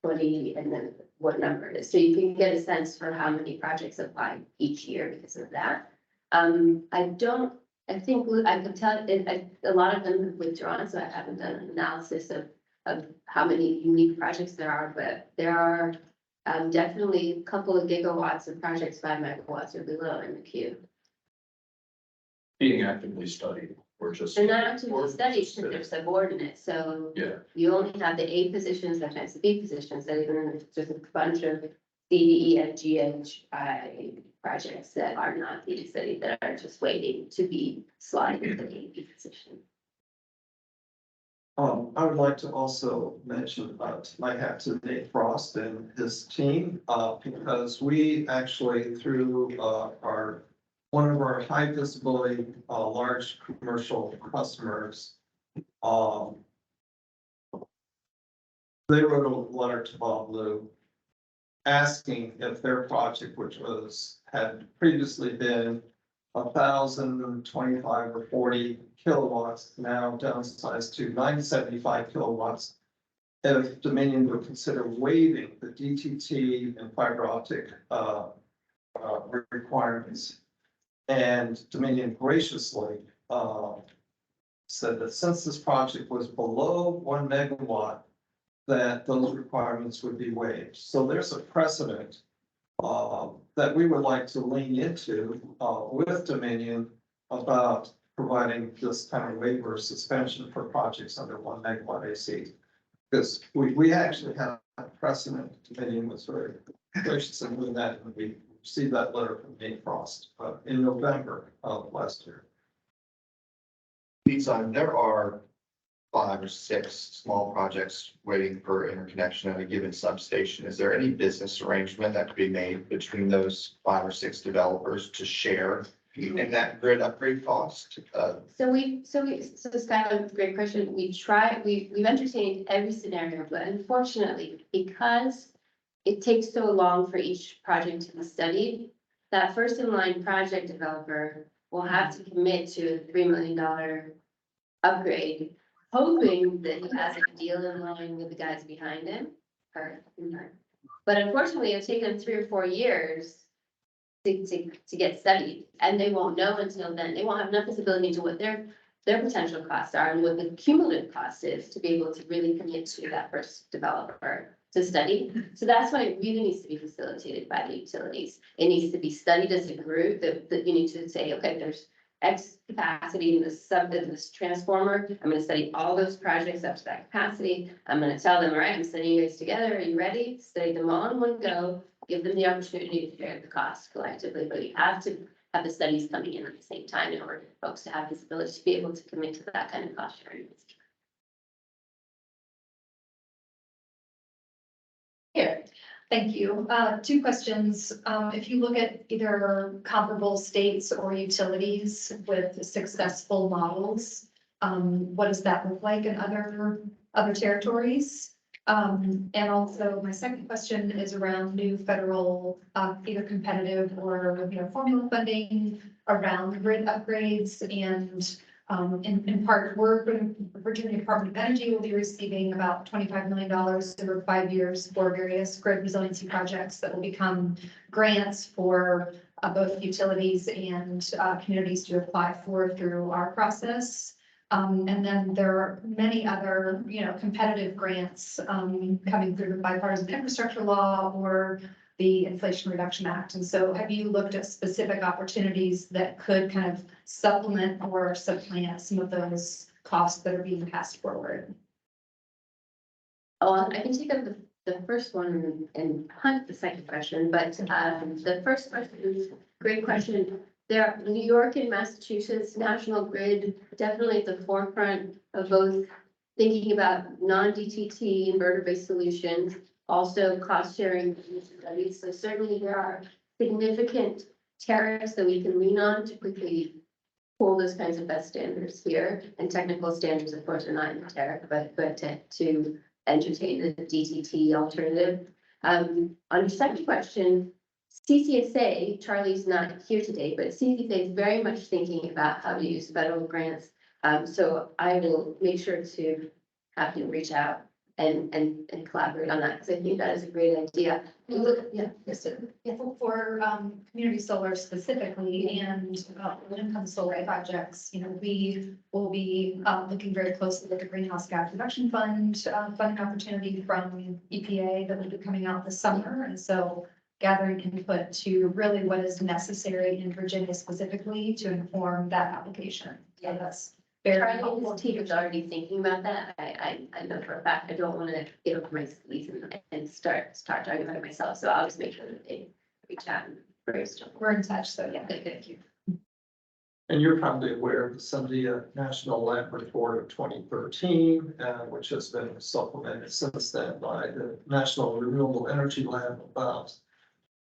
20 and then what number it is. So you can get a sense for how many projects apply each year because of that. I don't I think I could tell, a lot of them have withdrawn, so I haven't done an analysis of how many unique projects there are, but there are definitely a couple of gigawatts of projects, 5 megawatts or below in the queue. Being actively studied, or just. They're not actively studied because they're subordinate, so Yeah, you only have the A positions, sometimes the B positions, that even if there's a bunch of C, D, E, F, G, H, I projects that are not being studied, that are just waiting to be slotted into the A, B position. I would like to also mention, my hat to Nate Frost and his team, because we actually, through, one of our high visibility, large commercial customers, they wrote a letter to Bob Lou asking if their project, which had previously been 1,025 or 40 kilowatts, now downsized to 975 kilowatts. If Dominion would consider waiving the DTT and fiber optic requirements. And Dominion graciously said that since this project was below 1 megawatt, that those requirements would be waived. So there's a precedent that we would like to lean into with Dominion about providing this kind of waiver or suspension for projects under 1 megawatt AC. Because we actually have a precedent. Dominion was very gracious in doing that, and we received that letter from Nate Frost in November of last year. Meantime, there are 5 or 6 small projects waiting for interconnection at a given substation. Is there any business arrangement that could be made between those 5 or 6 developers to share in that grid upgrade cost? So Skylar, great question. We've entertained every scenario, but unfortunately, because it takes so long for each project to be studied, that first in line project developer will have to commit to a $3 million upgrade, hoping that he has a deal in line with the guys behind him. But unfortunately, it'll take them 3 or 4 years to get studied, and they won't know until then. They won't have enough visibility into what their potential costs are and what the cumulative cost is to be able to really commit to that first developer to study. So that's why it really needs to be facilitated by the utilities. It needs to be studied as a group, that you need to say, okay, there's X capacity in this transformer. I'm gonna study all those projects up to that capacity. I'm gonna tell them, all right, I'm sending you guys together. Are you ready? Study them all in one go, give them the opportunity to share the cost collectively, but you have to have the studies coming in at the same time in order for folks to have this ability to be able to commit to that kind of cost sharing. Here, thank you. 2 questions. If you look at either comparable states or utilities with successful models, what does that look like in other territories? And also my second question is around new federal, either competitive or, formula funding around grid upgrades. And in part, Virginia Department of Energy will be receiving about $25 million over 5 years for various grid resiliency projects that will become grants for both utilities and communities to apply for through our process. And then there are many other, competitive grants coming through the bipartisan infrastructure law or the Inflation Reduction Act. And so have you looked at specific opportunities that could kind of supplement or supplant some of those costs that are being passed forward? Oh, I can take up the first one and hunt the second question, but the first question is a great question. There are New York and Massachusetts, National Grid, definitely at the forefront of both thinking about non-DTT inverter-based solutions, also cost sharing studies. So certainly there are significant tariffs that we can lean on to quickly pull those kinds of best standards here. And technical standards, of course, are not in the tariff, but to entertain the DTT alternative. On your second question, CCSA, Charlie's not here today, but CCSA is very much thinking about how to use federal grants. So I will make sure to have him reach out and collaborate on that, because I think that is a great idea. Yeah, yes, sir. Yeah, for community solar specifically and when it comes to solar projects, you know, we will be looking very closely at the Greenhouse Gas Reduction Fund funding opportunity from EPA that will be coming out this summer. And so gathering input to really what is necessary in Virginia specifically to inform that application. Yeah, that's very Charlie, helpful. his team is already thinking about that. I know for a fact, I don't want to get over my skis and start talking about it myself, so I'll just make sure that they reach out and brainstorm. We're in touch, so yeah. Good, thank you. And you're probably aware of the Sundia National Lab Report of 2013, which has been supplemented since then by the National Renewable Energy Lab about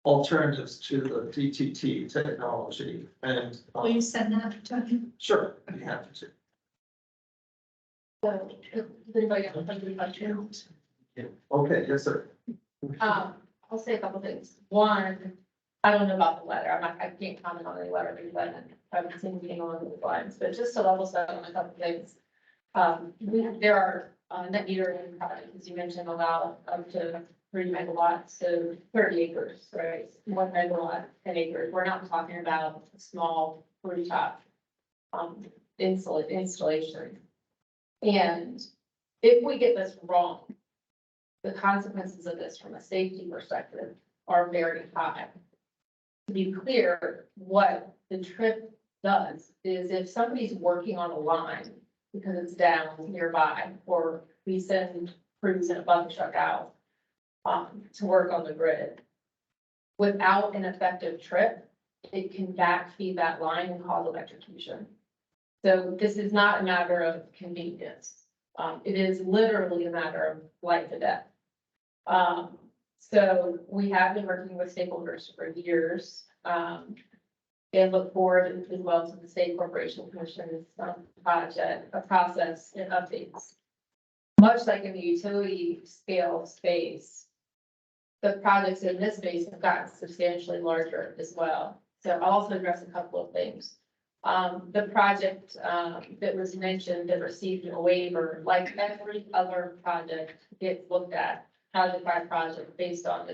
alternatives to the DTT technology. And Will you send that to me? sure, I'd be happy to. So, if anybody got any questions? Okay, yes, sir. I'll say a couple things. One, I don't know about the letter. I can't comment on any letter, but I haven't seen anything along those lines, but just to level set on a couple things. There are net metering projects, as you mentioned, allow up to 3 megawatts, so 30 acres, right? 1 megawatt, 10 acres. We're not talking about a small rooftop installation. And if we get this wrong, the consequences of this from a safety perspective are very high. To be clear, what the trip does is if somebody's working on a line because it's down nearby, or we send crews in a bucket truck out to work on the grid, without an effective trip, it can backfeed that line and cause electrocution. So this is not a matter of convenience. It is literally a matter of life and death. So we have been working with stakeholders for years, and look forward as well to the State Corporation Commission's process and updates. Much like in the utility scale space, the projects in this space have gotten substantially larger as well. So I'll also address a couple of things. The project that was mentioned that received a waiver, like every other project, gets looked at project by project based on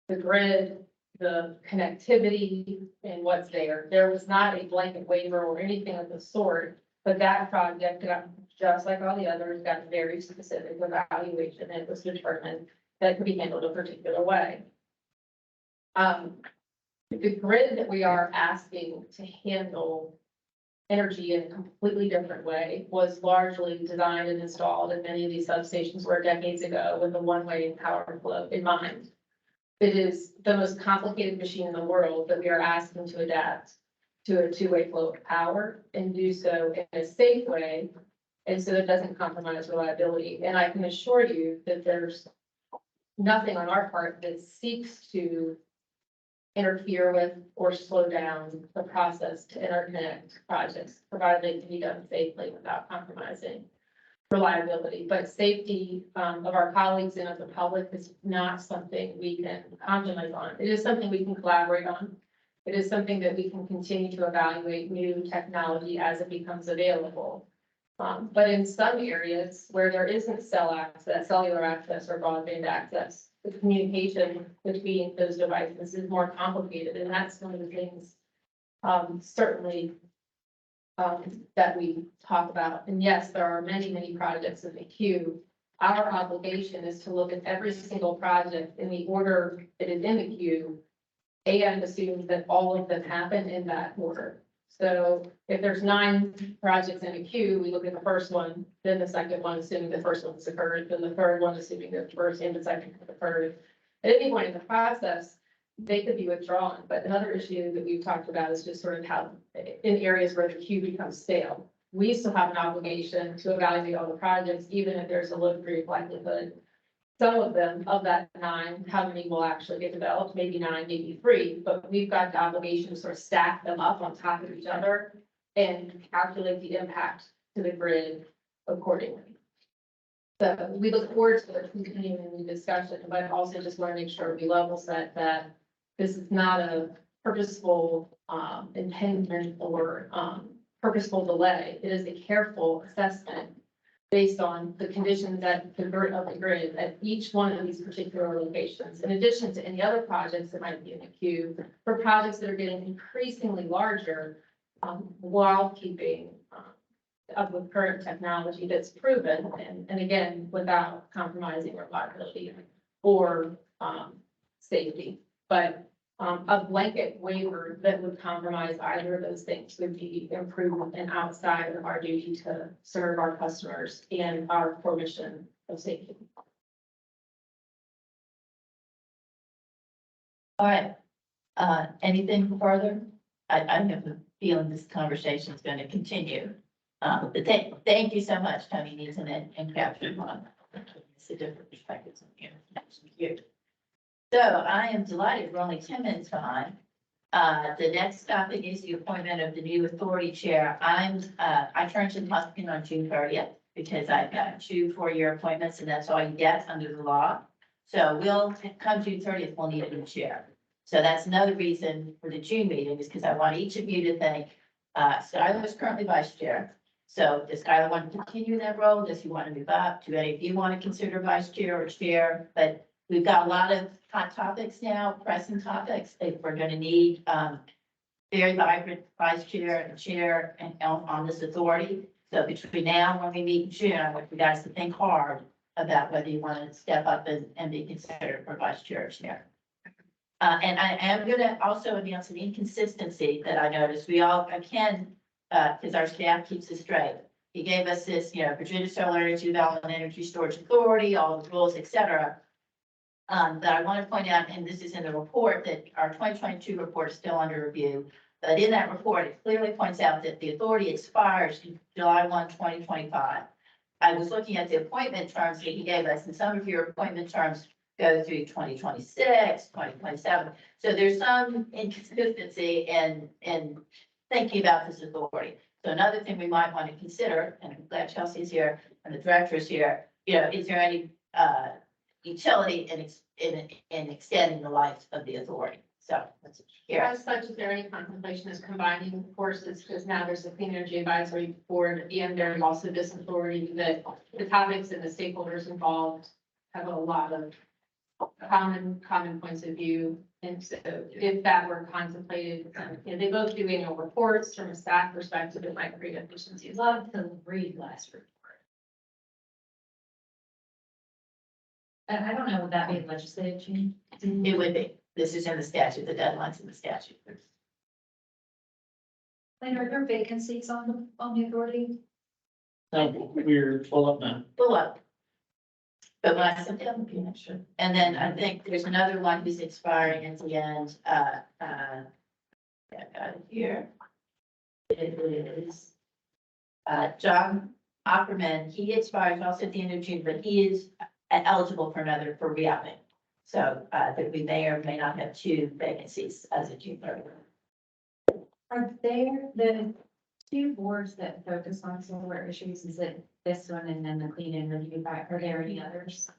the grid, the connectivity, and what's there. There was not a blanket waiver or anything of the sort, but that project got, just like all the others, got very specific evaluation, and it was determined that it could be handled a particular way. The grid that we are asking to handle energy in a completely different way was largely designed and installed in many of these substations were decades ago with a one-way power flow in mind. It is the most complicated machine in the world that we are asking to adapt to a two-way flow of power and do so in a safe way, and so that it doesn't compromise reliability. And I can assure you that there's nothing on our part that seeks to interfere with or slow down the process to interconnect projects, provided they can be done safely without compromising reliability. But safety of our colleagues and of the public is not something we can compromise on. It is something we can collaborate on. It is something that we can continue to evaluate new technology as it becomes available. But in some areas where there isn't cellular access or broadband access, the communication between those devices is more complicated, and that's one of the things certainly that we talk about. And yes, there are many, many projects in the queue. Our obligation is to look at every single project in the order it is in the queue and assume that all of them happen in that order. So if there's 9 projects in a queue, we look at the first one, then the second one, assuming the first one's occurred, then the third one, assuming the first and the second occurred. At any point in the process, they could be withdrawn. But another issue that we've talked about is just sort of how in areas where the queue becomes stale, we still have an obligation to evaluate all the projects, even if there's a low degree of likelihood. Some of them, of that 9, how many will actually get developed? Maybe 9, maybe 3, but we've got the obligation to sort of stack them up on top of each other and calculate the impact to the grid accordingly. So we look forward to continuing the discussion, but also just want to make sure we level set that this is not a purposeful impediment or purposeful delay. It is a careful assessment based on the conditions that the grid at each one of these particular locations, in addition to any other projects that might be in the queue, for projects that are getting increasingly larger, while keeping up with current technology that's proven, and again, without compromising reliability or safety. But a blanket waiver that would compromise either of those things would be improvement and outside of our duty to serve our customers and our core mission of safety. All right, anything further? I have a feeling this conversation is going to continue. But thank you so much, Tony Neeson and Captain One. It's a different perspective on here. Thank you. So I am delighted, we're only 10 minutes behind. The next topic is the appointment of the new authority chair. I turned to Huskin on June 30th because I've got 2 4-year appointments and that's all you get under the law. So we'll come June 30th, we'll need a new chair. So that's another reason for the June meeting is because I want each of you to think, Skylar is currently vice chair. So does Skylar want to continue that role? Does he want to move up? Do any of you want to consider vice chair or chair? But we've got a lot of hot topics now, pressing topics. We're going to need very vibrant vice chair and chair and on this authority. So between now and when we meet in June, I want you guys to think hard about whether you want to step up and be considered for vice chair or chair. And I am going to also announce an inconsistency that I noticed. We all, Ken, because our staff keeps us straight. He gave us this, Virginia Solar Energy Development Energy Storage Authority, all the rules, et cetera. That I want to point out, and this is in the report, that our 2022 report is still under review. But in that report, it clearly points out that the authority expires July 1, 2025. I was looking at the appointment terms that he gave us, and some of your appointment terms go through 2026, 2027. So there's some inconsistency in thinking about this authority. So another thing we might want to consider, and I'm glad Chelsea's here and the director is here, is there any utility in extending the life of the authority? So let's hear. As such, is there any contemplation of combining forces, because now there's a Clean Energy Advisory Board and there's also this authority that the topics and the stakeholders involved have a lot of common points of view. And so if that were contemplated, they both do annual reports from a staff perspective, it might create efficiencies. Love to read last report. And I don't know, would that be a legislative change? It would be. This is in the statute, the deadline's in the statute. And are there vacancies on the authority? No, we're full up now. Full up. But when I said that would be an extra. And then I think there's another one who's expiring at the end. I got it here. It is John Opperman. He expires also at the end of June, but he is eligible for re-upping. So that we may or may not have 2 vacancies as of June 30th. Are there the 2 boards that focus on solar issues? Is it this one and then the Clean Energy Advisory? Are there any others?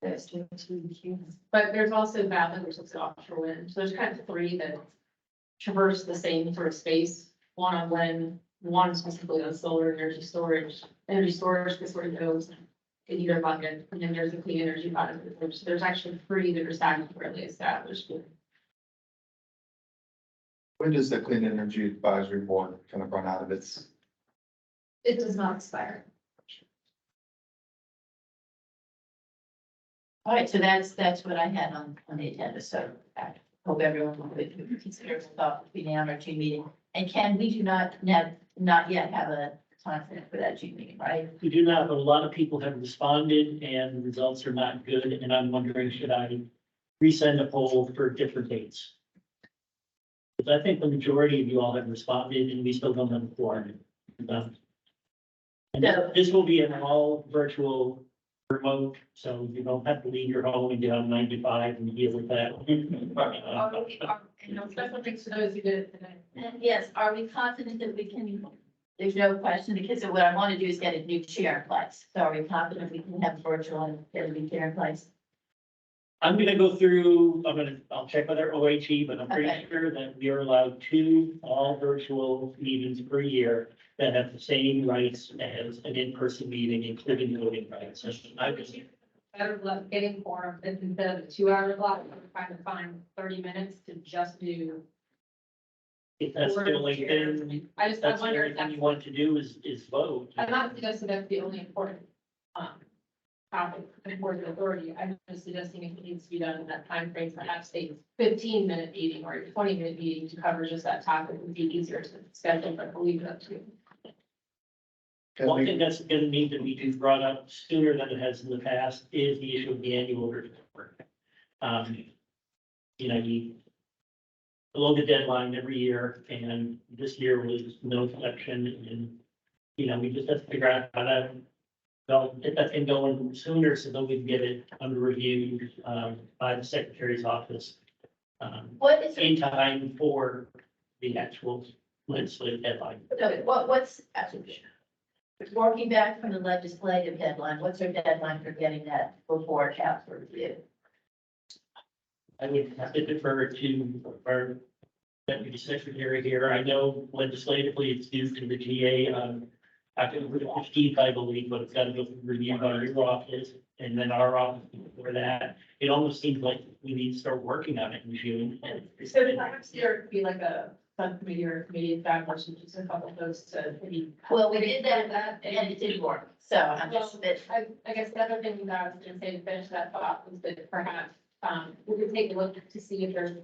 Those 2 queues. But there's also Valley, which is offshore wind. So there's kind of 3 that traverse the same sort of space. One on wind, one specifically on solar energy storage. Energy storage just sort of goes in either bucket, and then there's a clean energy bucket. There's actually 3 that are statutorily established. When does the Clean Energy Advisory Board kind of run out of its? It does not expire. All right, so that's what I had on the agenda. So I hope everyone would consider the thought between now and our June meeting. And Ken, we do not yet have a time for that June meeting, right? We do not, but a lot of people have responded and the results are not good. And I'm wondering, should I resend a poll for different dates? Because I think the majority of you all have responded and we still don't have a quorum. And this will be an all virtual remote, so you don't have to leave your home and get on 95 and deal with that. Special thanks to those who did it today. And yes, are we confident that we can, there's no question, because what I want to do is get a new chair in place. So are we confident we can have virtual and get a new chair in place? I'm gonna go through, I'll check with our OHE, but I'm Okay. pretty sure that we are allowed 2 all virtual meetings per year that have the same rights as an in-person meeting, including voting rights. So I was, Better luck getting quorum than instead of a 2 hour block, we're trying to find 30 minutes to just do. if that's the only thing, I that's the wonder only if thing that's, you want to do is vote. I'm not suggesting that's the only important, topic for the authority. I'm just suggesting if it needs to be done in that timeframe, perhaps a 15-minute meeting or a 20-minute meeting to cover just that topic would be easier to schedule, but we'll leave it up to you. One thing that's gonna need to be brought up sooner than it has in the past is the issue of the annual report. You know, you below the deadline every year, and this year was no exception, and, you know, we just have to figure out how to, well, get that thing going sooner so that we can get it under review, by the secretary's office. What is it? In time for the actual legislative deadline. So what's, working back from the legislative deadline, what's our deadline for getting that report out for review? I would have to defer to our deputy secretary here. I know legislatively it's due to the GA on October 15th, I believe, but it's got to go through review by your office and then our office before that. It almost seems like we need to start working on it in June. So perhaps there could be like a subcommittee or committee established, and just a couple of folks to maybe. Well, we did that, and it didn't work, so I'm just a bit. I guess the other thing that I was gonna say to finish that thought was that perhaps, we could take a look to see if there's,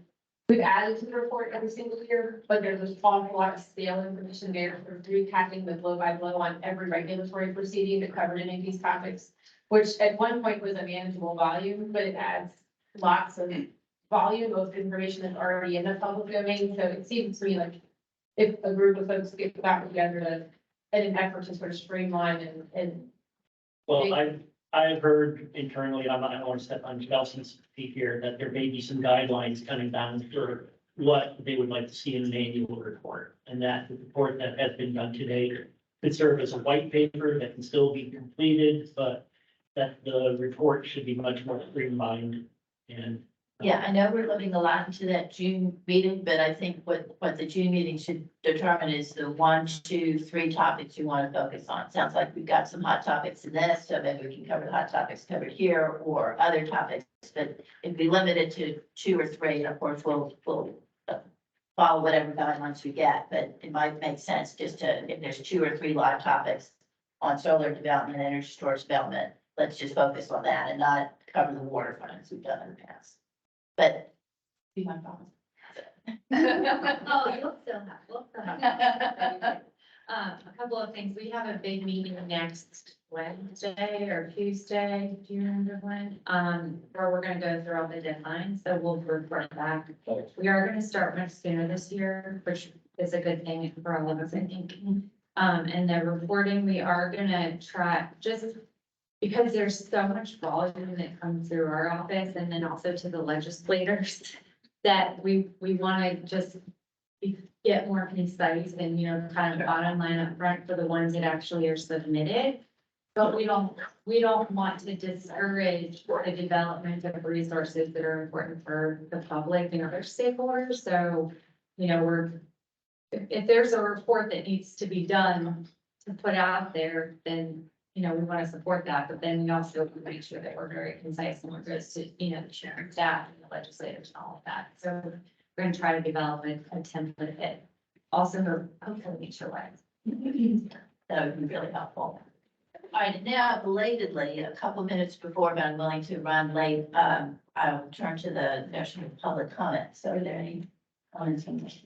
we've added to the report every single year, but there's an awful lot of stale information there for recapping the blow by blow on every regulatory proceeding that covered any of these topics, which at one point was a manageable volume, but it adds lots of volume of information that's already in the public domain. So it seems to me like if a group of folks get back together in an effort to sort of streamline and. Well, I've heard internally, I don't want to step on Chelsea's feet here, that there may be some guidelines coming down for what they would like to see in an annual report. And that the report that has been done today could serve as a white paper that can still be completed, but that the report should be much more streamlined and. Yeah, I know we're looking a lot into that June meeting, but I think what the June meeting should determine is the 1, 2, 3 topics you want to focus on. Sounds like we've got some hot topics in this, so maybe we can cover the hot topics covered here or other topics. But if we limit it to 2 or 3, of course, we'll follow whatever guidelines we get. But it might make sense just to, if there's 2 or 3 live topics on solar development, energy storage development, let's just focus on that and not cover the waterfront as we've done in the past. But be my promise. Oh, we'll still have. A couple of things. We have a big meeting next Wednesday or Tuesday. Do you remember when? Where we're gonna go through all the deadlines, so we'll report back. We are gonna start much sooner this year, which is a good thing for all of us, I think. And the reporting, we are gonna try, just because there's so much volume that comes through our office and then also to the legislators, that we wanna just get more concise and, you know, kind of bottom line up front for the ones that actually are submitted. But we don't want to discourage the development of resources that are important for the public and other stakeholders. So, you know, if there's a report that needs to be done to put out there, then, you know, we want to support that, but then we also want to make sure that we're very concise and we're good to, you know, the chair and staff and the legislators and all of that. So we're going to try to develop a template that also hopefully makes your life. That would be really helpful. All right, now belatedly, a couple minutes before, but I'm willing to run late, I'll turn to the notion of public comment. So are there any comments from this?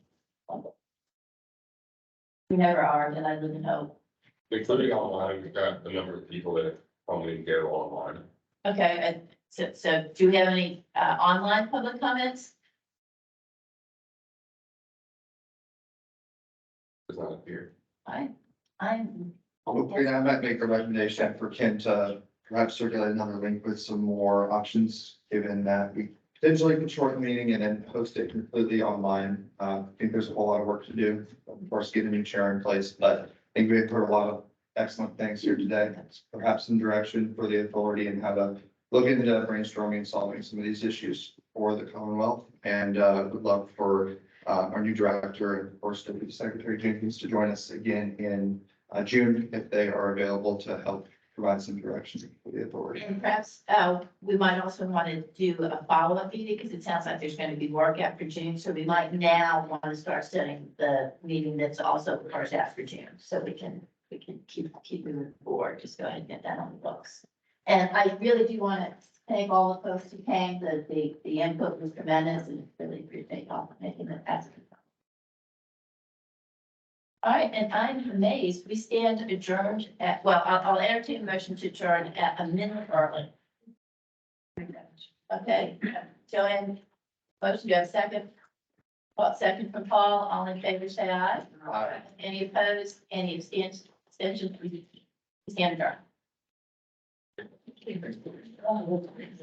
We never are, but I wouldn't know. Including online, we've got a number of people that only go online. Okay, so do we have any online public comments? Does not appear. I'm. Okay, I might make a recommendation for Ken to perhaps circulate another link with some more options, given that we potentially could shorten the meeting and then host it completely online. I think there's a whole lot of work to do, of course, get a new chair in place, but I think we've heard a lot of excellent things here today. Perhaps some direction for the authority and how to looking into brainstorming and solving some of these issues for the Commonwealth. And would love for our new director and of course Deputy Secretary Jenkins to join us again in June if they are available to help provide some direction for the authority. And perhaps, we might also want to do a follow-up meeting, because it sounds like there's going to be work after June, so we might now want to start setting the meeting that's also of course after June, so we can keep moving forward, just go ahead and get that on the books. And I really do want to thank all the folks who came, the input was tremendous, and really appreciate all making it happen. All right, and I'm amazed, we stand adjourned at, well, I'll entertain a motion to adjourn at a minute early. Okay, Joanne, motion, do you have a second? Second from Paul, all in favor, say aye. Aye. Any opposed, any abstentions, we stand adjourned.